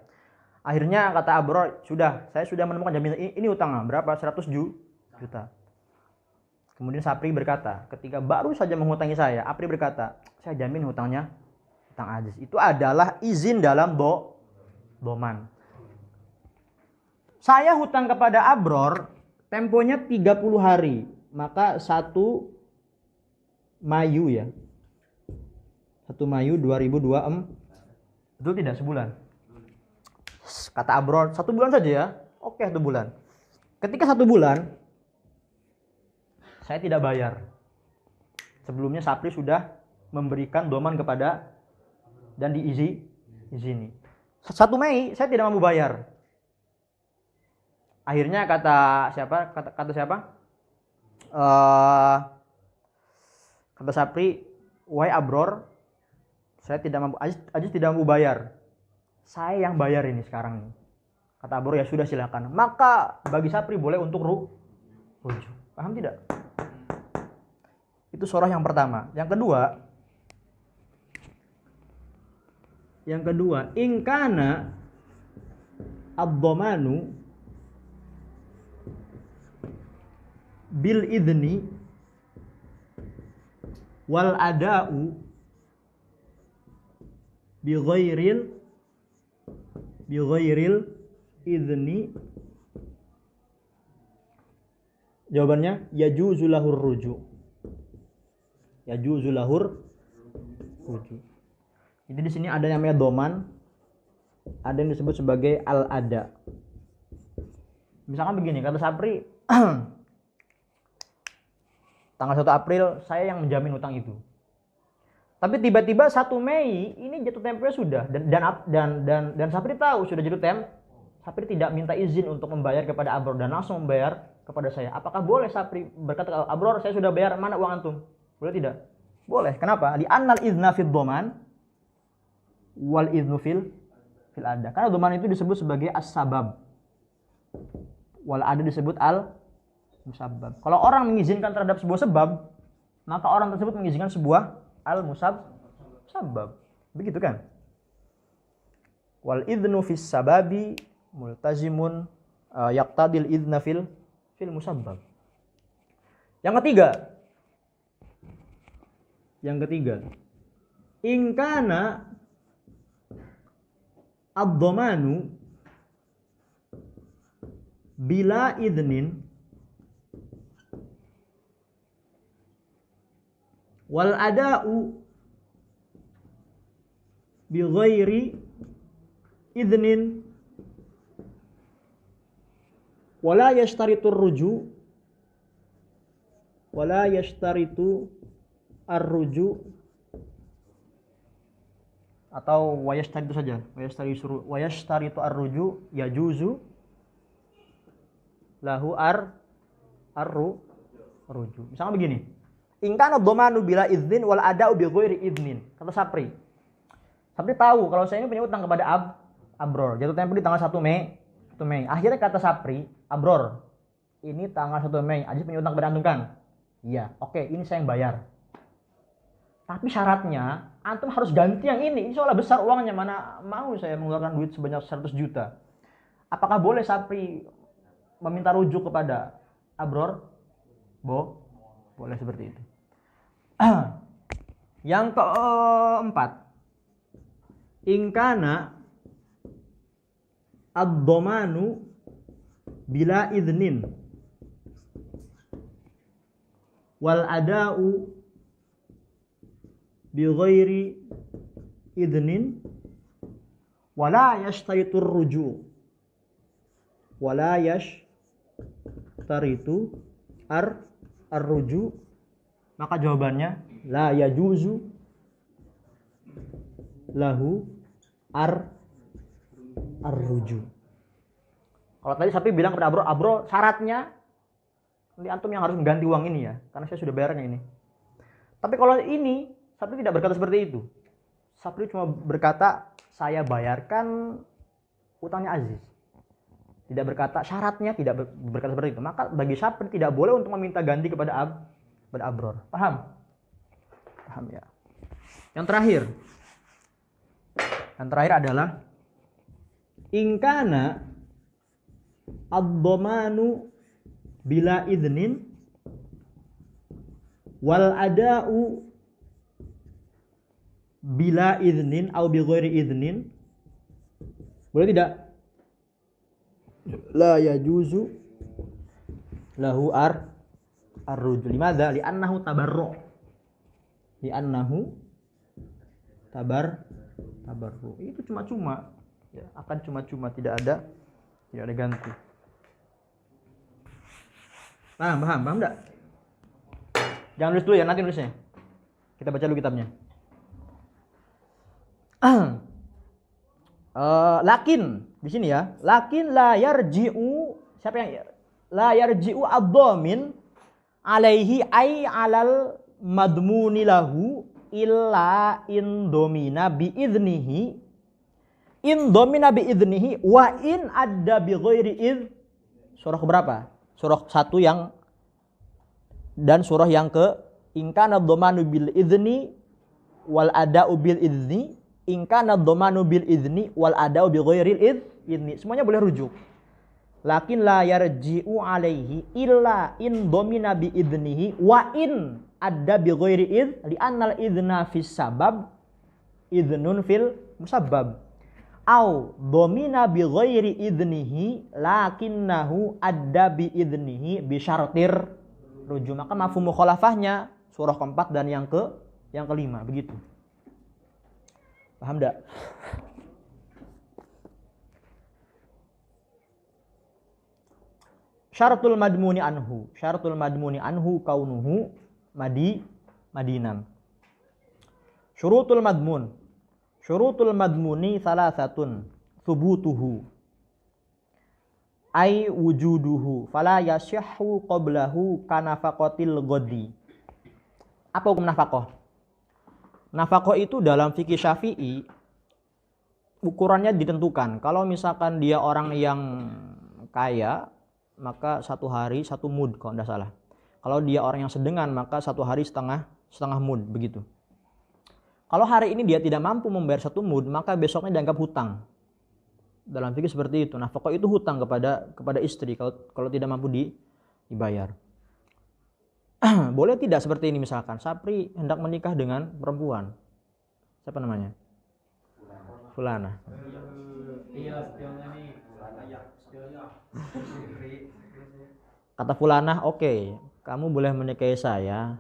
Akhirnya kata Abror, saya sudah menemukan jaminan. Ini hutangnya berapa? 100 juta. Kemudian Sapri berkata, ketika baru saja menghutangi saya, Apri berkata, "Saya jamin hutangnya hutang aziz." Itu adalah izin dalam doman. Saya hutang kepada Abror, temponya 30 hari. Maka 1 Mayu ya. 1 Mayu 2024. Betul tidak? Sebulan. Kata Abror, 1 bulan saja ya. Oke, 1 bulan. Ketika 1 bulan, saya tidak bayar. Sebelumnya Sapri sudah memberikan doman kepada dan diizini. 1 Mei saya tidak mampu bayar. Akhirnya kata siapa? Kata Sapri, "Wahai Abror, saya tidak mampu, Aziz tidak mampu bayar. Saya yang bayar ini sekarang." Kata Abror, "Ya sudah, silakan." Maka bagi Sapri boleh untuk rujuk. Paham tidak? Itu surah yang pertama. Yang kedua, in kana ad-dhamanu bil idzni wal ada'u bi ghairil idzni. Jawabannya yajuzu lahur rujuk. Yajuzu lahur rujuk. Jadi di sini ada yang namanya doman, ada yang disebut sebagai al-ada. Misalkan begini, kata Sapri, tanggal 1 April saya yang menjamin hutang itu. Tapi tiba-tiba 1 Mei ini jatuh temponya sudah dan Sapri tahu sudah jatuh tempo. Sapri tidak minta izin untuk membayar kepada Abror dan langsung membayar kepada saya. Apakah boleh Sapri berkata, "Abror, saya sudah bayar, mana uang antum?" Boleh tidak? Boleh. Kenapa? Di annal idzna fid dhaman wal idznu fil ada. Karena dhaman itu disebut sebagai as-sabab. Wal ada disebut al-musabbab. Kalau orang mengizinkan terhadap sebuah sebab, maka orang tersebut mengizinkan sebuah al-musabbab. Begitu kan? Wal idznu fis sababi multazimun yaqtadil idzna fil musabbab. Yang ketiga, in kana ad-dhamanu bila idnin wal ada'u bi ghairi idnin wala yashtaritu ar-ruju atau wayashtaritu saja, wayashtaritu ar-ruju yajuzu lahu ar-ruju. Misalnya begini, in kana dhamanu bila idzin wal ada'u bi ghairi idznin. Kata Sapri tahu kalau saya ini punya utang kepada Abror, jatuh tempo di tanggal 1 Mei. Akhirnya kata Sapri, "Abror, ini tanggal 1 Mei, Aziz punya utang kepada antum kan?" "Iya." "Oke, ini saya yang bayar. Tapi syaratnya antum harus ganti yang ini soalnya besar uangnya, mana mau saya mengeluarkan duit sebanyak 100 juta. Apakah boleh Sapri meminta rujuk kepada Abror? Boleh seperti itu. Yang keempat, in kana ad-dhamanu bila idznin wal ada'u bi ghairi idznin wala yashtaritu ar-ruju' wala yashtaritu ar-ruju', maka jawabannya la yajuzu lahu ar-ruju. Kalau tadi Sapri bilang kepada Abro syaratnya nanti antum yang harus mengganti uang ini ya, karena saya sudah bayarnya ini. Tapi kalau ini Sapri tidak berkata seperti itu. Sapri cuma berkata saya bayarkan utangnya Aziz. Tidak berkata syaratnya, tidak berkata seperti itu. Maka bagi Sapri tidak boleh untuk meminta ganti kepada Abror. Paham? Paham ya. Yang terakhir adalah ingkana ad-dhamanu bila idnin wal ada'u bila idnin atau bi ghairi idnin. Boleh tidak? La yajuzu lahu ar-ruju. Limadza? Li'annahu tabarru. Tabarru. Itu cuma-cuma. Ya, akan cuma-cuma, tidak ada ganti. Paham enggak? Jangan nulis dulu ya, nanti nulisnya. Kita baca dulu kitabnya. Lakin di sini ya, lakin la yarji'u, siapa yang la yarji'u ad-dhamin alaihi ay alal madmuni lahu illa in domina bi idnihi wa in adda bi ghairi id. Surah keberapa? Surah 1 yang dan surah yang ke ingkana dhamanu bil idni wal ada'u bil idni, ingkana dhamanu bil idni wal ada'u bi ghairi idni. Semuanya boleh rujuk. Lakin la yarji'u alaihi illa in domina bi idnihi wa in adda bi ghairi id li annal idna fis sabab idnun fil musabbab. Au domina bi ghairi idnihi lakinnahu adda bi idnihi bi syartir ruju. Maka mafhum mukhalafahnya surah keempat dan yang kelima begitu. Paham enggak? Syaratul madmuni anhu kaunuhu madinan. Syurutul madmuni salasatun thubutuhu ay wujuduhu fala yasihhu qablahu kanafaqatil ghadi. Apa hukum nafaqah? Nafaqah itu dalam fikih Syafi'i ukurannya ditentukan. Kalau misalkan dia orang yang kaya, maka 1 hari 1 mud kalau tidak salah. Kalau dia orang yang sedengan, maka 1 hari setengah mud begitu. Kalau hari ini dia tidak mampu membayar 1 mud, maka besoknya dianggap hutang. Dalam fikih seperti itu. Nafaqah itu hutang kepada istri kalau tidak mampu dibayar. Boleh tidak seperti ini misalkan Sapri hendak menikah dengan perempuan. Siapa namanya? Fulana. Kata Fulana, oke, kamu boleh menikahi saya,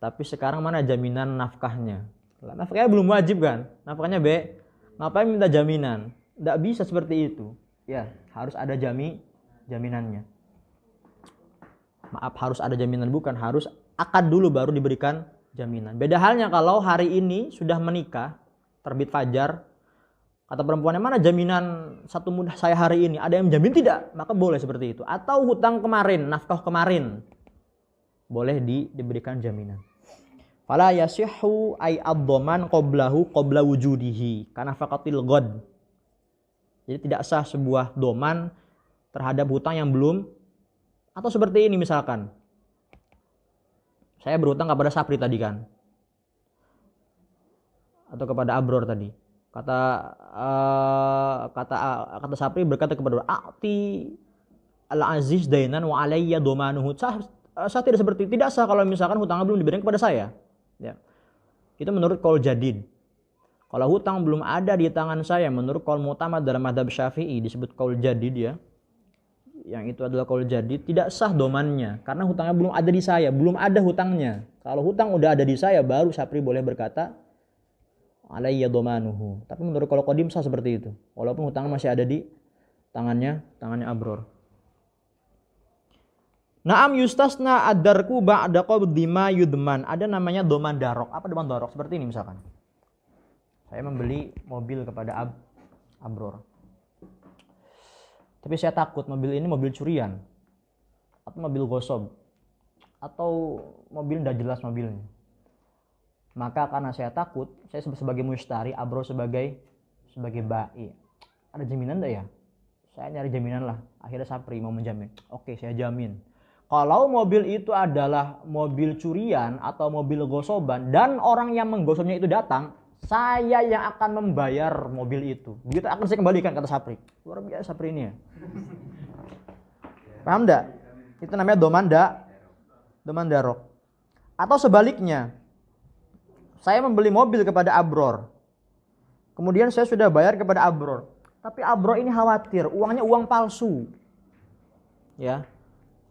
tapi sekarang mana jaminan nafkahnya? Nafkahnya belum wajib kan? Nafkahnya ngapain minta jaminan? Tidak bisa seperti itu. Ya, harus ada jaminannya. Maaf, harus ada jaminan, bukan harus akad dulu baru diberikan jaminan. Beda halnya kalau hari ini sudah menikah, terbit fajar, kata perempuannya, mana jaminan 1 mud saya hari ini? Ada yang menjamin tidak? Maka boleh seperti itu. Atau hutang kemarin, nafkah kemarin, boleh diberikan jaminan. Fala yasihhu ay ad-dhaman qabla wujudihi kana faqatil ghad. Jadi tidak sah sebuah doman terhadap hutang yang belum. Atau seperti ini misalkan, saya berhutang kepada Sapri tadi kan, atau kepada Abror tadi. Kata Sapri berkata kepada A'ti al-aziz dainan wa alayya domanuhu. Saya tidak seperti, tidak sah kalau misalkan hutangnya belum diberikan kepada saya. Ya. Itu menurut qaul jadid. Kalau hutang belum ada di tangan saya, menurut qaul mu'tamad dalam mazhab Syafi'i disebut qaul jadid ya. Yang itu adalah qaul jadid, tidak sah domannya karena hutangnya belum ada di saya, belum ada hutangnya. Kalau hutang udah ada di saya, baru Sapri boleh berkata alayya domanuhu. Tapi menurut qaul qadim sah seperti itu, walaupun hutangnya masih ada di tangannya Abror. Naam yustasna ad-darku ba'da qabdi ma yudman. Ada namanya doman darok. Apa doman darok? Seperti ini misalkan. Saya membeli mobil kepada Abror. Tapi saya takut mobil ini mobil curian, atau mobil gosok, atau mobil tidak jelas mobilnya. Maka karena saya takut, saya sebagai mustari, Abror sebagai bai. Ada jaminan enggak ya? Saya nyari jaminan lah. Akhirnya Sapri mau menjamin. Oke, saya jamin. Kalau mobil itu adalah mobil curian atau mobil gosoban dan orang yang menggosoknya itu datang, saya yang akan membayar mobil itu. Begitu akan saya kembalikan, kata Sapri. Luar biasa Sapri ini ya. Paham enggak? Itu namanya doman darok. Atau sebaliknya, saya membeli mobil kepada Abror. Kemudian saya sudah bayar kepada Abror. Tapi Abror ini khawatir, uangnya uang palsu. Ya.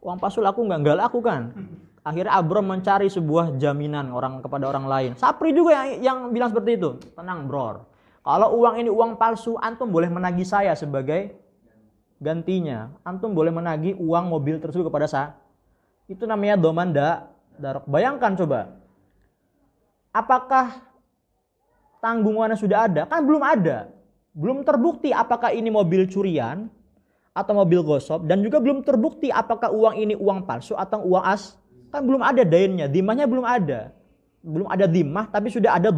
Uang palsu enggak laku kan? Akhirnya Abror mencari sebuah jaminan kepada orang lain. Sapri juga yang bilang seperti itu. Tenang, Bror. Kalau uang ini uang palsu, antum boleh menagih saya sebagai gantinya. Antum boleh menagih uang mobil tersebut kepada saya. Itu namanya doman darok. Bayangkan coba. Apakah tanggungannya sudah ada? Kan belum ada. Belum terbukti apakah ini mobil curian atau mobil gosok, dan juga belum terbukti apakah uang ini uang palsu atau uang kan belum ada dainnya, dimahnya belum ada dimah, tapi sudah ada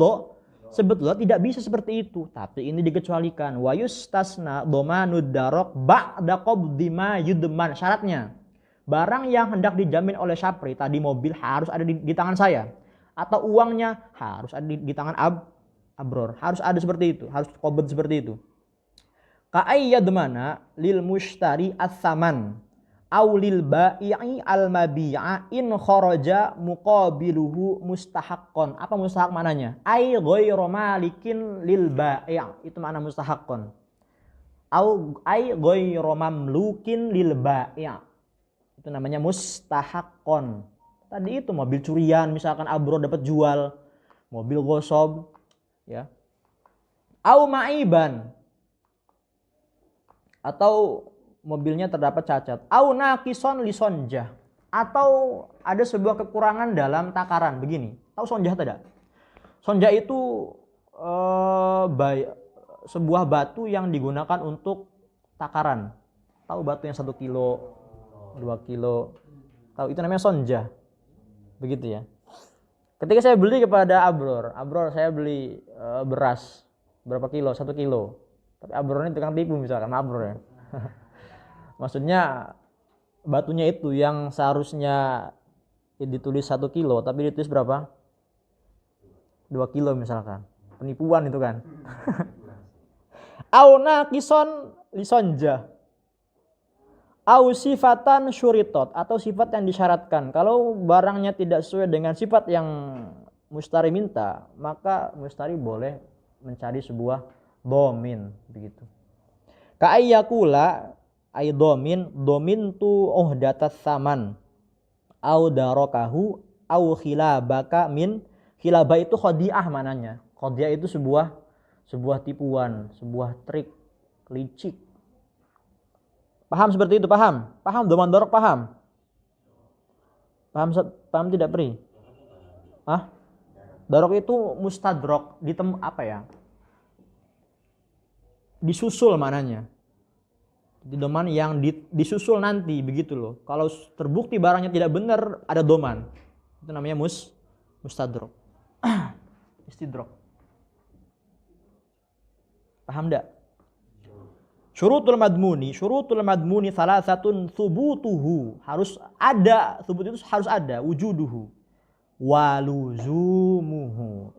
sebetulnya tidak bisa seperti itu. Tapi ini dikecualikan, wa yustasna domanud darok ba'da qabdi ma yudman. Syaratnya barang yang hendak dijamin oleh Sapri tadi, mobil harus ada di tangan saya, atau uangnya harus ada di tangan Abror, harus ada seperti itu, harus qabd seperti itu. Ka'ayyadmana lil mushtari as-saman aw lil bai'i al-mabi'a in kharaja muqabiluhu mustahaqqan. Apa mustahaq mananya? Ai ghairu malikin lil bai'. Itu makna mustahaqqan. Au ai ghairu mamlukin lil bai'. Itu namanya mustahaqqan. Tadi itu mobil curian, misalkan Abror dapat jual mobil gosok, ya. Au ma'iban, atau mobilnya terdapat cacat. Au naqison li sonjah, atau ada sebuah kekurangan dalam takaran. Begini, tahu sonjah tidak? Sonjah itu sebuah batu yang digunakan untuk takaran. Tahu batu yang 1 kilo, 2 kilo. Tahu, itu namanya sonjah. Begitu ya. Ketika saya beli kepada Abror saya beli beras berapa kilo? 1 kilo. Tapi Abror ini tukang tipu misalkan, Abror ya. Maksudnya batunya itu yang seharusnya ditulis 1 kilo, tapi ditulis berapa? 2 kilo misalkan. Penipuan itu kan. Au naqison lisonja. Au sifatan syuritot, atau sifat yang disyaratkan. Kalau barangnya tidak sesuai dengan sifat yang mustari minta, maka mustari boleh mencari sebuah domin, begitu. Ka'ayyakula ay domin tu uhdatas saman au darokahu au khilabaka min. Khilabah itu khodi'ah mananya. Khodi'ah itu sebuah tipuan, sebuah trik, licik. Paham seperti itu? Paham doman darok, paham tidak, Pri? Darok itu mustadrok, disusul mananya. Di doman yang disusul nanti, begitu loh. Kalau terbukti barangnya tidak benar, ada doman. Itu namanya mustadrok. Istidrok. Paham enggak? Syurutul madmuni salasatun thubutuhu. Harus ada, thubut itu harus ada, wujuduhu. Waluzumuhu.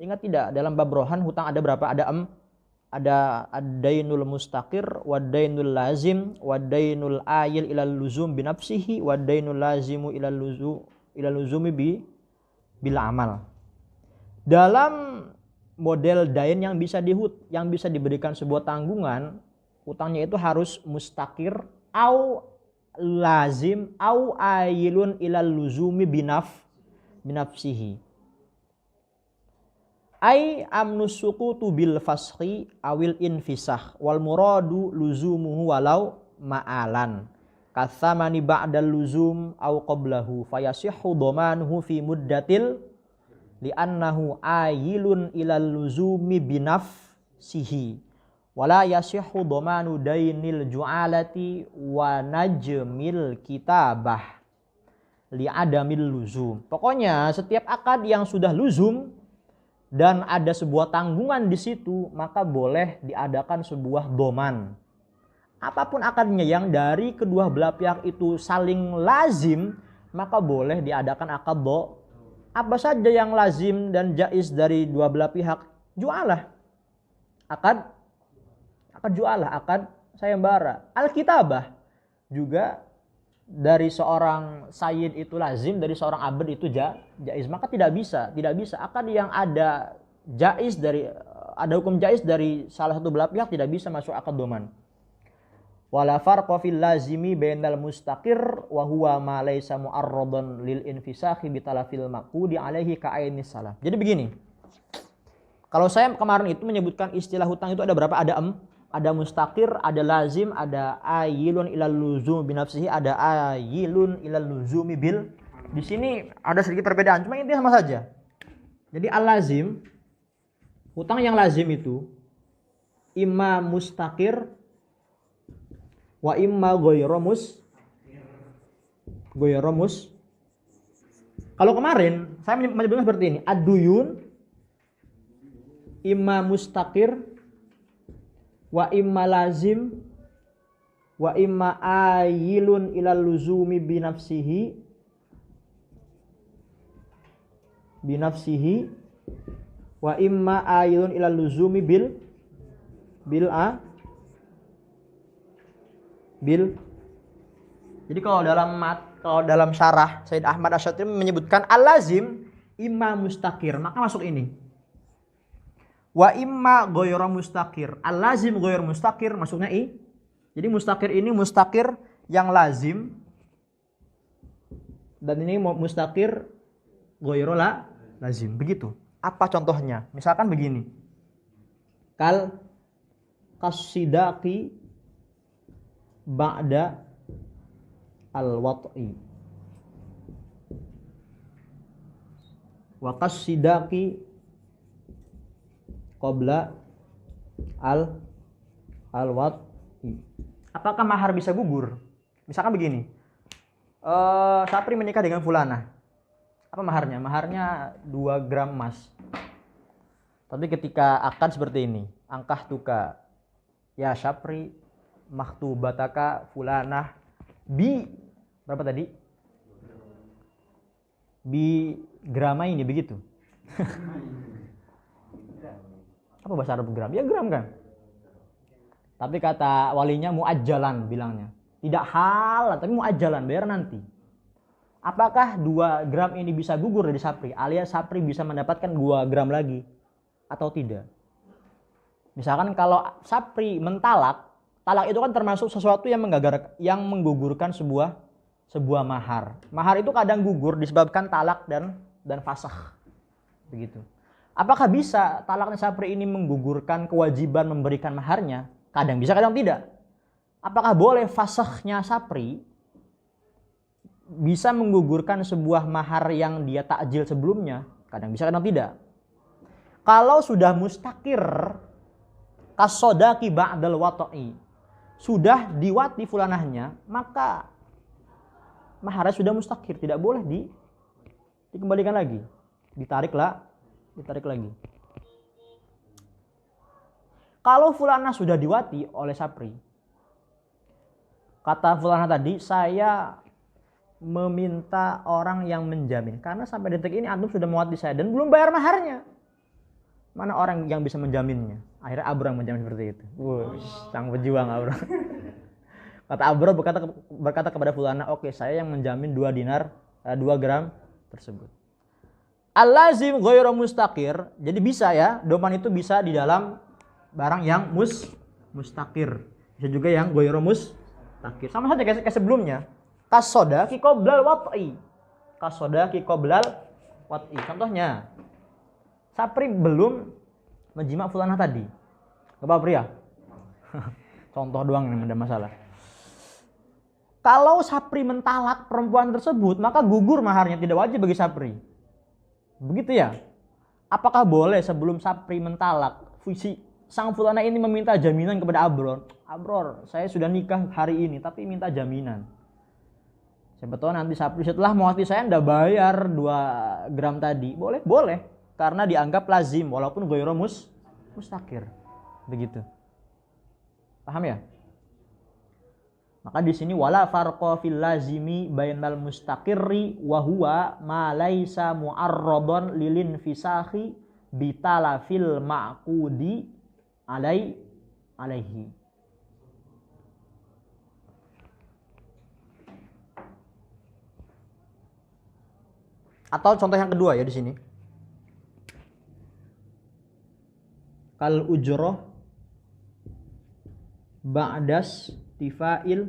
Ingat tidak, dalam bab rohan hutang ada berapa? Ada ad-dainul mustaqir, wad-dainul lazim, wad-dainul ayil ilal luzum binafsihi, wad-dainul lazimu ilal luzumi bil amal. Dalam model dain yang bisa diberikan sebuah tanggungan, utangnya itu harus mustaqir, au lazim, au ayilun ilal luzumi binafsihi. Ai amnus suqutu bil fasqi awil infisah wal muradu luzumuhu walau ma'alan kathamani ba'dal luzum au qablahu fayasihhu dhamanuhu fi muddatil li'annahu ayilun ilal luzumi nafsihi wala yasihhu dhamanu dainil ju'alati wa najmil kitabah li'adamil luzum. Pokoknya setiap akad yang sudah luzum dan ada sebuah tanggungan di situ, maka boleh diadakan sebuah doman. Apapun akadnya yang dari kedua belah pihak itu saling lazim, maka boleh diadakan akad do. Apa saja yang lazim dan jaiz dari dua belah pihak, jualah. Akad jualah, akad sayembara. Alkitabah juga dari seorang sayyid itu lazim, dari seorang abd itu jaiz, maka tidak bisa akad yang ada jaiz dari ada hukum jaiz dari salah satu belah pihak tidak bisa masuk akad doman. Wala farqa fil lazimi bainal mustaqir wa huwa ma laysa mu'arradan lil infisakhi bi talafil maqudi alaihi ka ainis salam. Jadi begini. Kalau saya kemarin itu menyebutkan istilah hutang itu ada berapa? Ada mustaqir, ada lazim, ada ayilun ilal luzumi binafsihi, ada ayilun ilal luzumi bil. Di sini ada sedikit perbedaan, cuma intinya sama saja. Jadi al-lazim, hutang yang lazim itu imma mustaqir wa imma ghairu mus. Kalau kemarin saya menyebutkan seperti ini, ad-duyun imma mustaqir wa imma lazim wa imma ayilun ilal luzumi binafsihi wa imma ayilun ilal luzumi bil. Jadi kalau dalam syarah Said Ahmad Asy-Syatiri menyebutkan al-lazim imma mustaqir, maka masuk ini. Wa imma ghairu mustaqir. Al-lazim ghairu mustaqir maksudnya i. Jadi mustaqir ini mustaqir yang lazim dan ini mustaqir ghairu lazim. Begitu. Apa contohnya? Misalkan begini. Kasidaqi ba'da al-wat'i. Wa kasidaqi qabla al-wat'i. Apakah mahar bisa gugur? Misalkan begini. Sapri menikah dengan fulana. Apa maharnya? Maharnya 2 gram emas. Tapi ketika akad seperti ini, angkah tuka ya Sapri maktubataka fulana bi berapa tadi? Bi grama ini begitu. Apa bahasa Arab gram? Ya gram kan. Tapi kata walinya muajjalan bilangnya. Tidak halal tapi muajjalan, bayar nanti. Apakah 2 gram ini bisa gugur dari Sapri alias Sapri bisa mendapatkan 2 gram lagi atau tidak? Misalkan kalau Sapri mentalak, talak itu kan termasuk sesuatu yang menggugurkan sebuah mahar. Mahar itu kadang gugur disebabkan talak dan fasakh. Begitu. Apakah bisa talaknya Sapri ini menggugurkan kewajiban memberikan maharnya? Kadang bisa, kadang tidak. Apakah boleh fasakhnya Sapri bisa menggugurkan sebuah mahar yang dia takjil sebelumnya? Kadang bisa, kadang tidak. Kalau sudah mustakir, kasodaki ba'dal watoi, sudah diwati fulanahnya, maka maharnya sudah mustakir, tidak boleh dikembalikan lagi, ditarik lagi. Kalau fulana sudah diwati oleh Sapri, kata fulana tadi, saya meminta orang yang menjamin karena sampai detik ini antum sudah mewati saya dan belum bayar maharnya. Mana orang yang bisa menjaminnya? Akhirnya Abraham menjamin seperti itu. Sang pejuang Abraham. Kata Abraham berkata kepada fulana, oke, saya yang menjamin 2 gram tersebut. Al-lazim ghairu mustaqir. Jadi bisa ya, doman itu bisa di dalam barang yang mustaqir. Bisa juga yang ghairu mustaqir. Sama saja kayak sebelumnya. Kasodaki qoblal wat'i. Contohnya, Sapri belum menjima fulanah tadi. Gak apa-apa ya? Contoh doang ini, ada masalah. Kalau Sapri mentalak perempuan tersebut, maka gugur maharnya, tidak wajib bagi Sapri. Begitu ya? Apakah boleh sebelum Sapri mentalak sang fulana ini meminta jaminan kepada Abror. Abror, saya sudah nikah hari ini tapi minta jaminan. Siapa tahu nanti Sapri setelah mewakili saya Anda bayar 2 gram tadi. Boleh? Boleh. Karena dianggap lazim walaupun ghairu mustakir. Begitu. Paham ya? Maka di sini wala farqa fil lazimi bainal mustaqirri wa huwa ma laisa mu'arradun lilin fisahi bitala fil ma'qudi alaihi. Atau contoh yang kedua ya di sini. Kal ujroh ba'das tifail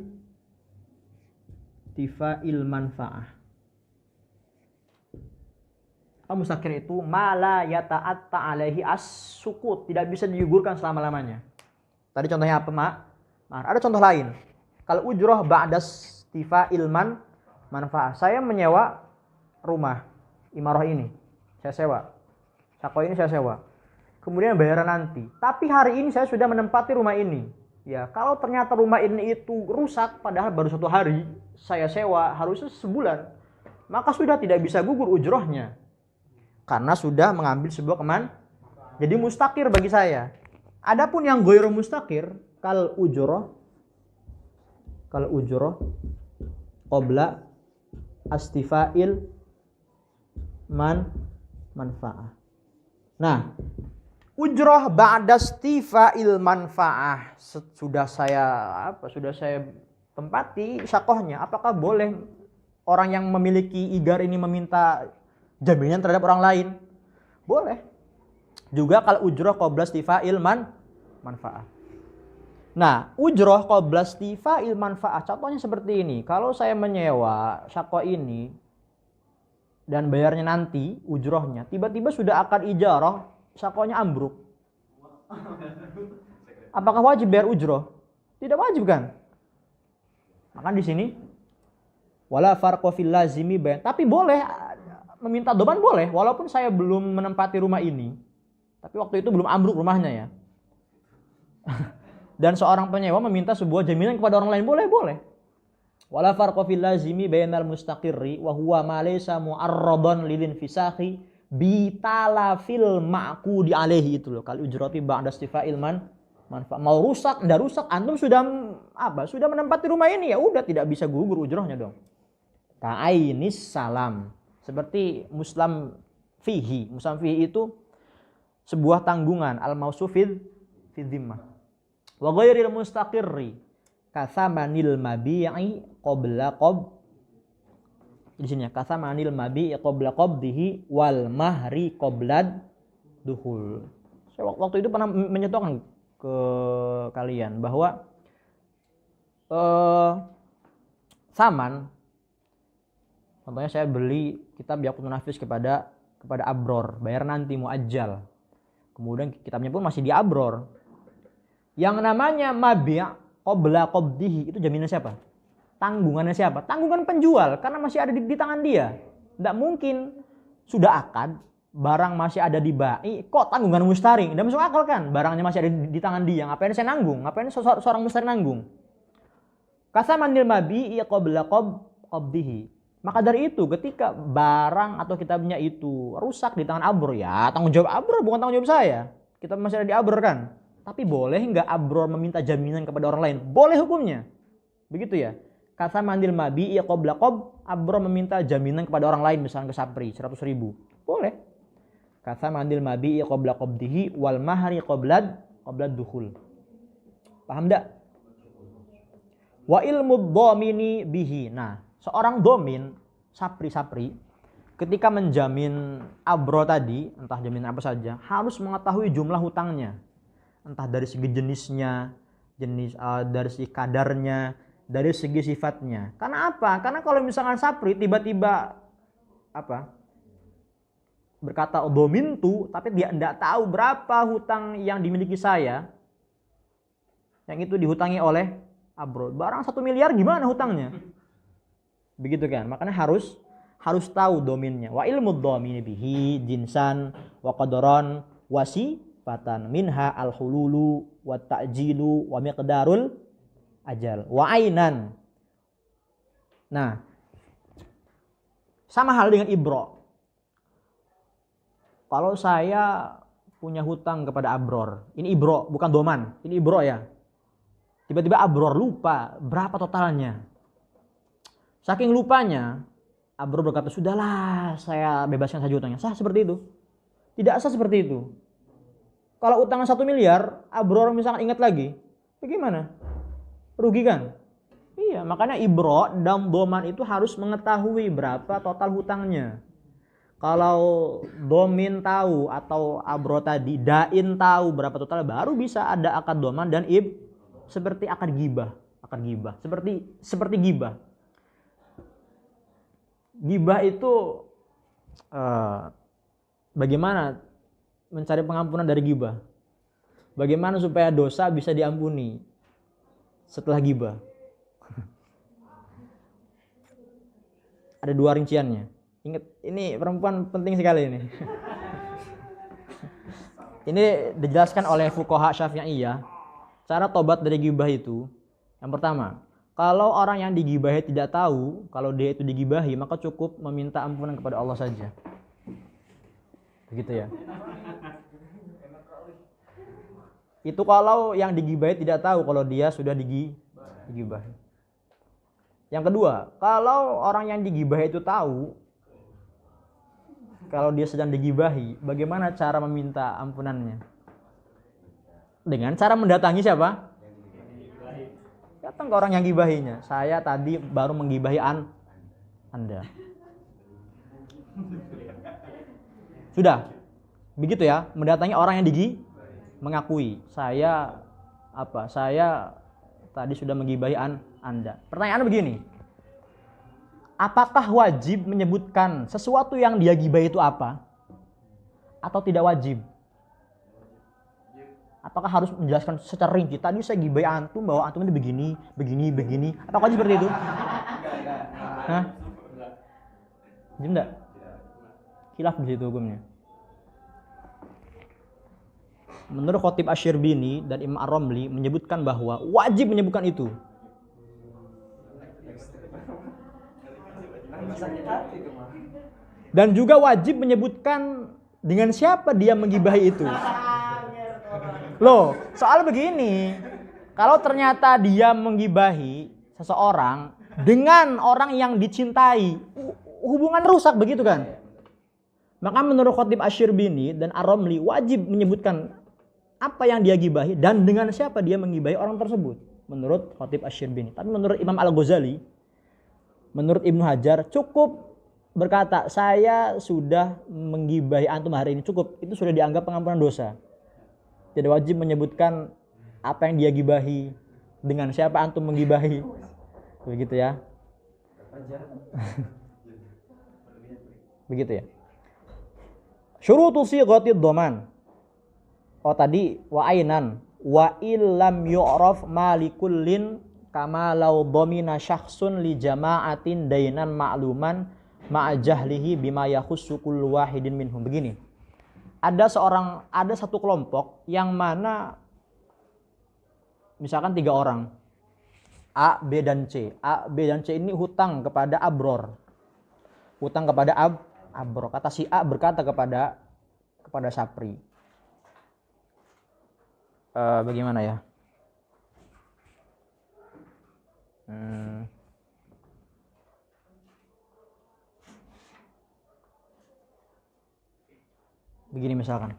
manfaah. Mustakir itu mala yata'atta alaihi as-sukut, tidak bisa digugurkan selama-lamanya. Tadi contohnya apa, Mak? Ada contoh lain. Kalau ujroh ba'das tifail manfaah. Saya menyewa rumah imarah ini. Saya sewa. Sako ini saya sewa. Kemudian bayaran nanti. Tapi hari ini saya sudah menempati rumah ini. Ya, kalau ternyata rumah ini itu rusak padahal baru 1 hari saya sewa, harusnya sebulan, maka sudah tidak bisa gugur ujrohnya. Karena sudah mengambil sebuah jadi mustakir bagi saya. Adapun yang ghairu mustakir, kal ujroh qabla astifail manfaah. Nah, ujroh ba'da istifail manfaah, sudah saya tempati sakohnya, apakah boleh orang yang memiliki igar ini meminta jaminan terhadap orang lain? Boleh. Juga kalau ujroh qabla istifail manfaah. Nah, ujroh qabla istifail manfaah contohnya seperti ini. Kalau saya menyewa sakoh ini dan bayarnya nanti ujrohnya, tiba-tiba sudah akan ijarah, sakonya ambruk. Apakah wajib bayar ujroh? Tidak wajib kan? Maka di sini wala farqa fil lazimi bayan. Tapi boleh meminta doman, boleh walaupun saya belum menempati rumah ini. Tapi waktu itu belum ambruk rumahnya ya. Dan seorang penyewa meminta sebuah jaminan kepada orang lain, boleh. Wala farqa fil lazimi bainal mustaqirri wa huwa ma laysa mu'arradan lil infisahi bitala fil ma'qudi alaihi, itu loh. Kal ujrati ba'da istifail manfaat. Mau rusak, enggak rusak, antum sudah sudah menempati rumah ini, ya udah tidak bisa gugur ujrohnya dong. Ka'ainis salam, seperti muslam fihi. Muslam fihi itu sebuah tanggungan al-mausufid fi dhimmah. Wa ghairil mustaqirri kasamanil mabi'i qabla di sini ya, kasamanil mabi'i qabla qabdihi wal mahri qablad dukhul. Saya waktu itu pernah menyentuhkan ke kalian bahwa saman, contohnya saya beli kitab Yaqutun Nafis kepada Abror, bayar nanti muajjal. Kemudian kitabnya pun masih di Abror. Yang namanya mabi' qabla qabdihi itu jaminan siapa? Tanggungannya siapa? Tanggungan penjual, karena masih ada di tangan dia. Tidak mungkin sudah akad, barang masih ada di bai, kok tanggungan mustari? Tidak masuk akal kan? Barangnya masih ada di tangan dia, ngapain saya nanggung? Ngapain seorang mustari nanggung? Kasamanil mabi qabla qabdihi. Maka dari itu ketika barang atau kitabnya itu rusak di tangan Abror, ya tanggung jawab Abror, bukan tanggung jawab saya. Kitab masih ada di Abror kan? Tapi boleh nggak Abror meminta jaminan kepada orang lain? Boleh hukumnya. Begitu ya. Kata mandil mabi qabla Abror meminta jaminan kepada orang lain, misalnya ke Sapri 100.000. Boleh. Kata mandil mabi qabla qabdihi wal mahri qabla dukhul. Paham enggak? Wa ilmu dhamini bihi. Nah, seorang domin Sapri ketika menjamin Abror tadi, entah jaminan apa saja, harus mengetahui jumlah hutangnya. Entah dari segi jenisnya, dari segi kadarnya, dari segi sifatnya. Karena apa? Karena kalau misalkan Sapri tiba-tiba berkata domintu, tapi dia tidak tahu berapa hutang yang dimiliki saya, yang itu dihutangi oleh Abror. Barang 1 miliar gimana hutangnya? Begitu kan? Makanya harus tahu dominnya. Wa ilmu dhamini bihi jinsan wa qadaran fatan minha al-hululu wa ta'jilu wa miqdarul ajal wa ainan. Nah, sama hal dengan ibro. Kalau saya punya hutang kepada abror, ini ibro bukan doman, ini ibro ya. Tiba-tiba abror lupa berapa totalnya. Saking lupanya, abror berkata, sudahlah saya bebaskan saja hutangnya. Sah seperti itu? Tidak sah seperti itu. Kalau utangnya 1 miliar, abror misalnya ingat lagi, bagaimana? Rugi kan? Iya, makanya ibro dan doman itu harus mengetahui berapa total hutangnya. Kalau domin tahu atau abro tadi, dain tahu berapa total, baru bisa ada akad doman dan seperti akad gibah, seperti gibah. Gibah itu bagaimana mencari pengampunan dari gibah? Bagaimana supaya dosa bisa diampuni setelah gibah? Ada 2 rinciannya. Ingat, ini perempuan penting sekali ini. Ini dijelaskan oleh fuqaha Syafi'iyah. Cara tobat dari gibah itu, yang pertama, kalau orang yang digibahi tidak tahu kalau dia itu digibahi, maka cukup meminta ampunan kepada Allah saja. Begitu ya. Itu kalau yang digibahi tidak tahu kalau dia sudah digibahi. Yang kedua, kalau orang yang digibahi itu tahu kalau dia sedang digibahi, bagaimana cara meminta ampunannya? Dengan cara mendatangi siapa? Datang ke orang yang gibahinya. Saya tadi baru menggibahi Anda. Sudah. Begitu ya, mendatangi orang yang mengakui, saya tadi sudah menggibahi Anda. Pertanyaannya begini. Apakah wajib menyebutkan sesuatu yang dia gibahi itu apa? Atau tidak wajib? Apakah harus menjelaskan secara rinci? Tadi saya gibahi antum bahwa antum ini begini. Apakah wajib seperti itu? Hah? Wajib enggak? Khilaf di situ hukumnya. Menurut Khatib Asy-Syirbini dan Imam Ar-Ramli menyebutkan bahwa wajib menyebutkan itu. Dan juga wajib menyebutkan dengan siapa dia menggibahi itu. Loh, soal begini, kalau ternyata dia menggibahi seseorang dengan orang yang dicintai, hubungan rusak begitu kan? Maka menurut Khatib Asy-Syirbini dan Ar-Ramli wajib menyebutkan apa yang dia gibahi dan dengan siapa dia menggibahi orang tersebut. Menurut Khatib Asy-Syirbini. Tapi menurut Imam Al-Ghazali, menurut Ibnu Hajar, cukup berkata, saya sudah menggibahi antum hari ini, cukup. Itu sudah dianggap pengampunan dosa. Tidak wajib menyebutkan apa yang dia gibahi, dengan siapa antum menggibahi. Begitu ya. Begitu ya. Syurutu sighatid dhaman. Oh tadi wa ainan wa illam yu'raf malikullin kama law dhamina syakhsun li jama'atin dainan ma'luman ma'a jahlihi bima yakhussu kullu wahidin minhum. Begini. Ada satu kelompok yang mana misalkan 3 orang. A, B dan C. A, B dan C ini hutang kepada abror. Hutang kepada abror. Kata si A berkata kepada Sapri. Bagaimana ya? Begini misalkan.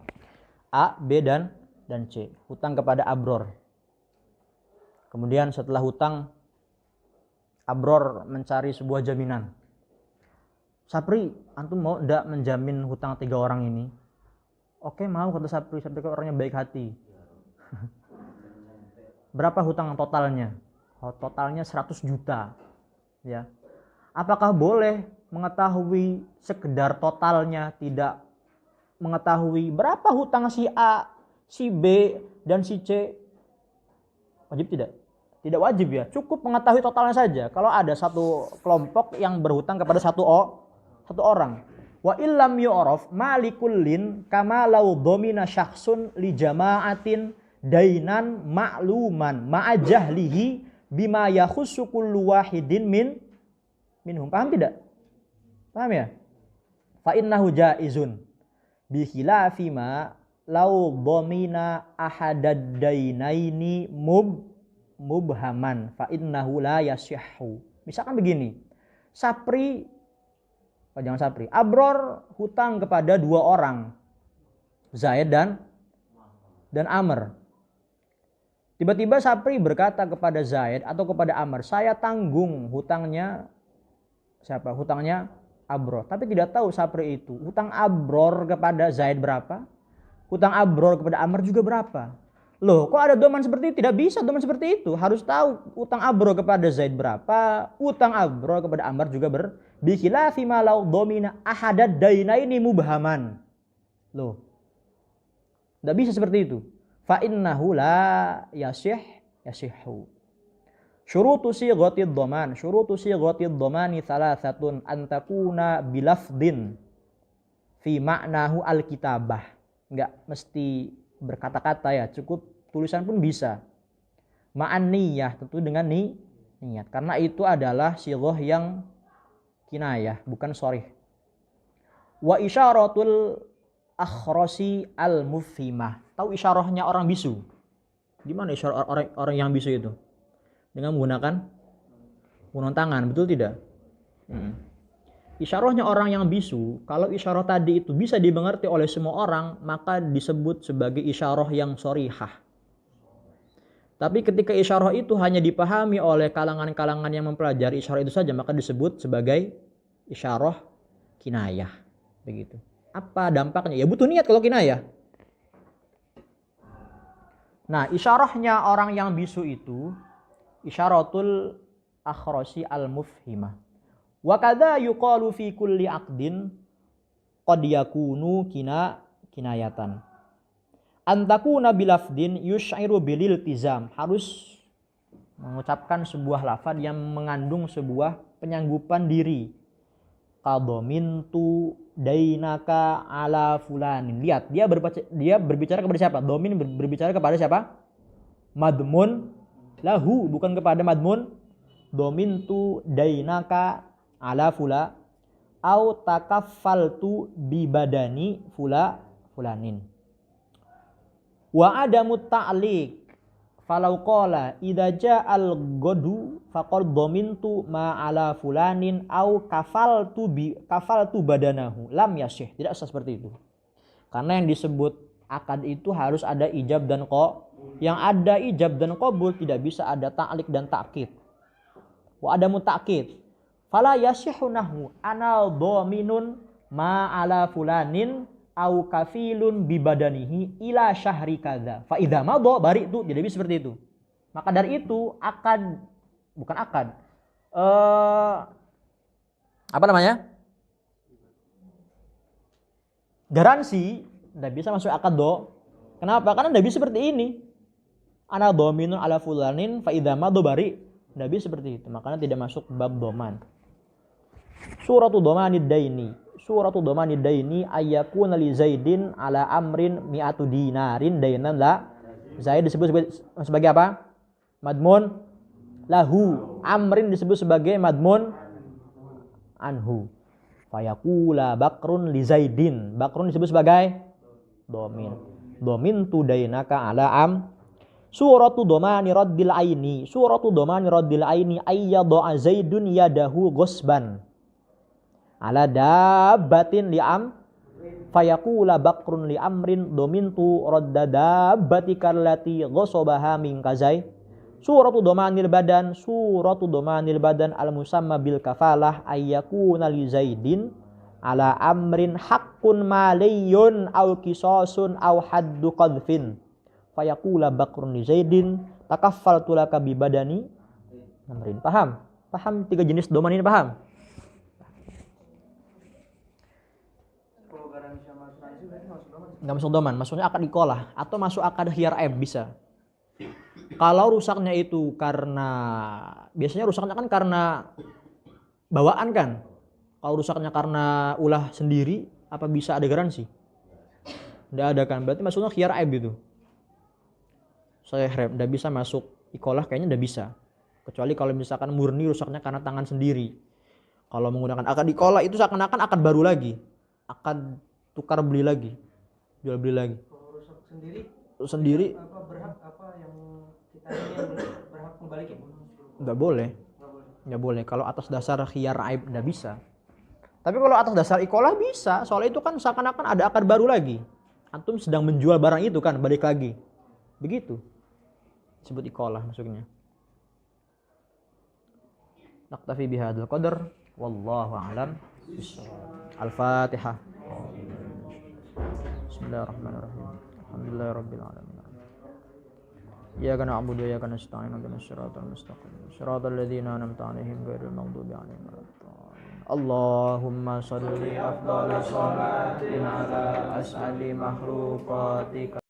A, B dan C hutang kepada abror. Kemudian setelah hutang, abror mencari sebuah jaminan. Sapri, antum mau enggak menjamin hutang 3 orang ini? Oke, mau, kata Sapri. Sapri orangnya baik hati. Berapa hutang totalnya? Totalnya 100 juta. Ya. Apakah boleh mengetahui sekedar totalnya, tidak mengetahui berapa hutang si A, si B, dan si C? Wajib tidak? Tidak wajib ya. Cukup mengetahui totalnya saja. Kalau ada satu kelompok yang berhutang kepada satu orang. Wa illam yu'raf malikullin kama law dhamina syakhsun li jama'atin dainan ma'luman ma'a jahlihi bima yakhussu kullu wahidin minhum. Paham tidak? Paham ya? Fa innahu jaizun bi khilafi ma law dhamina ahadad dainaini mubhaman fa innahu la yasihhu. Misalkan begini. Abror hutang kepada dua orang, Zaid dan Amr. Tiba-tiba Sapri berkata kepada Zaid atau kepada Amr, saya tanggung hutangnya siapa? Hutangnya Abror. Tapi tidak tahu Sapri itu hutang Abror kepada Zaid berapa, hutang Abror kepada Amr juga berapa. Loh, kok ada doman seperti itu? Tidak bisa doman seperti itu. Harus tahu utang Abror kepada Zaid berapa, utang Abror kepada Amr juga bikhilafi ma law dhamina ahadad dainaini mubhaman. Loh. Tidak bisa seperti itu. Fa innahu la yasihhu. Syurutu sighatid dhamani thalathatun an takuna bilafdin fi ma'nahu alkitabah. Enggak mesti berkata-kata ya, cukup tulisan pun bisa. Ma'an niyah, tentu dengan niat. Karena itu adalah sighah yang kinayah, bukan sharih. Wa isyaratul akhrasi al-mufhimah. Tahu isyarahnya orang bisu? Gimana isyarah orang yang bisu itu? Dengan menggunakan tangan, betul tidak? Isyarahnya orang yang bisu, kalau isyarah tadi itu bisa dimengerti oleh semua orang, maka disebut sebagai isyarah yang sharihah. Tapi ketika isyarah itu hanya dipahami oleh kalangan-kalangan yang mempelajari isyarah itu saja, maka disebut sebagai isyarah kinayah. Begitu. Apa dampaknya? Ya butuh niat kalau kinayah. Nah, isyarahnya orang yang bisu itu isyaratul akhrasi al-mufhimah. Wa kadza yuqalu fi kulli aqdin qad yakunu kinayatan. Antakuna bilafdin yush'iru bililtizam. Harus mengucapkan sebuah lafaz yang mengandung sebuah penyanggupan diri. Qadomintu dainaka ala fulanin. Lihat, dia berbicara kepada siapa? Domin berbicara kepada siapa? Madmun lahu, bukan kepada madmun. Domintu dainaka ala fula au takaffaltu bi badani fulanin. Wa adamu ta'liq falau qala idza ja'al godu faqad dhamintu ma ala fulanin au kafaltu badanahu lam yasih. Tidak sah seperti itu. Karena yang disebut akad itu harus ada ijab dan yang ada ijab dan qabul, tidak bisa ada ta'liq dan ta'kid. Wa adamu ta'kid fala yasihu nahu ana dhaminun ma ala fulanin au kafilun bibadanihi ila syahri kadza fa idza madha bari itu tidak bisa seperti itu. Maka dari itu garansi tidak bisa masuk akad Kenapa? Karena tidak bisa seperti ini. Ana dhaminun ala fulanin fa idza madha bari, tidak bisa seperti itu. Makanya tidak masuk bab dhaman. Suratul dhamanid daini ayyakuna li Zaidin ala Amrin mi'atu dinarin dainan la. Zaid disebut sebagai apa? Madmun lahu. Amrin disebut sebagai madmun anhu. Fayaqula Bakrun li Zaidin. Bakrun disebut sebagai domin. Domin tu dainaka ala Suratu dhamani raddil aini ayyadha Zaidun yadahu ghusban ala dabbatin li'am fayaqula Bakrun li Amrin domintu radda dabbatika allati ghasabaha min kazai. Suratu dhamanil badan al musamma bil kafalah ayyakuna li Zaidin ala Amrin haqqun maliyun aw qisasun aw haddu qadfin fayaqula Bakrun li Zaidin takaffaltu laka bi badani Amrin. Paham tiga jenis dhaman ini, paham? Nggak masuk doman, maksudnya akad ikolah atau masuk akad khiyar aib bisa. Kalau rusaknya itu biasanya rusaknya kan karena bawaan kan. Kalau rusaknya karena ulah sendiri, apa bisa ada garansi? Tidak ada kan? Berarti maksudnya khiyar aib itu. Saya harap tidak bisa masuk ikolah, kayaknya tidak bisa. Kecuali kalau misalkan murni rusaknya karena tangan sendiri. Kalau menggunakan akad ikolah itu seakan-akan akad baru lagi. Akad tukar beli lagi. Jual beli lagi. Kalau rusak sendiri, Sendiri apa berhak apa yang kita ini berhak kembalikan? nggak boleh. Nggak boleh. Nggak boleh. Kalau atas dasar khiyar aib nggak bisa. Tapi kalau atas dasar ikolah bisa. Soalnya itu kan seakan-akan ada akad baru lagi. Antum sedang menjual barang itu kan, balik lagi. Begitu. Disebut ikolah maksudnya. Naktafi bihadzal qadar. Wallahu a'lam. Al-Fatihah. Bismillahirrahmanirrahim. Alhamdulillahirabbil alamin. Iyyaka na'budu wa iyyaka nasta'in. Ihdinas siratal mustaqim. Siratal ladzina an'amta 'alaihim ghairil maghdubi 'alaihim waladdallin. Allahumma shalli afdhalas shalatin ala as'ali makhluqatika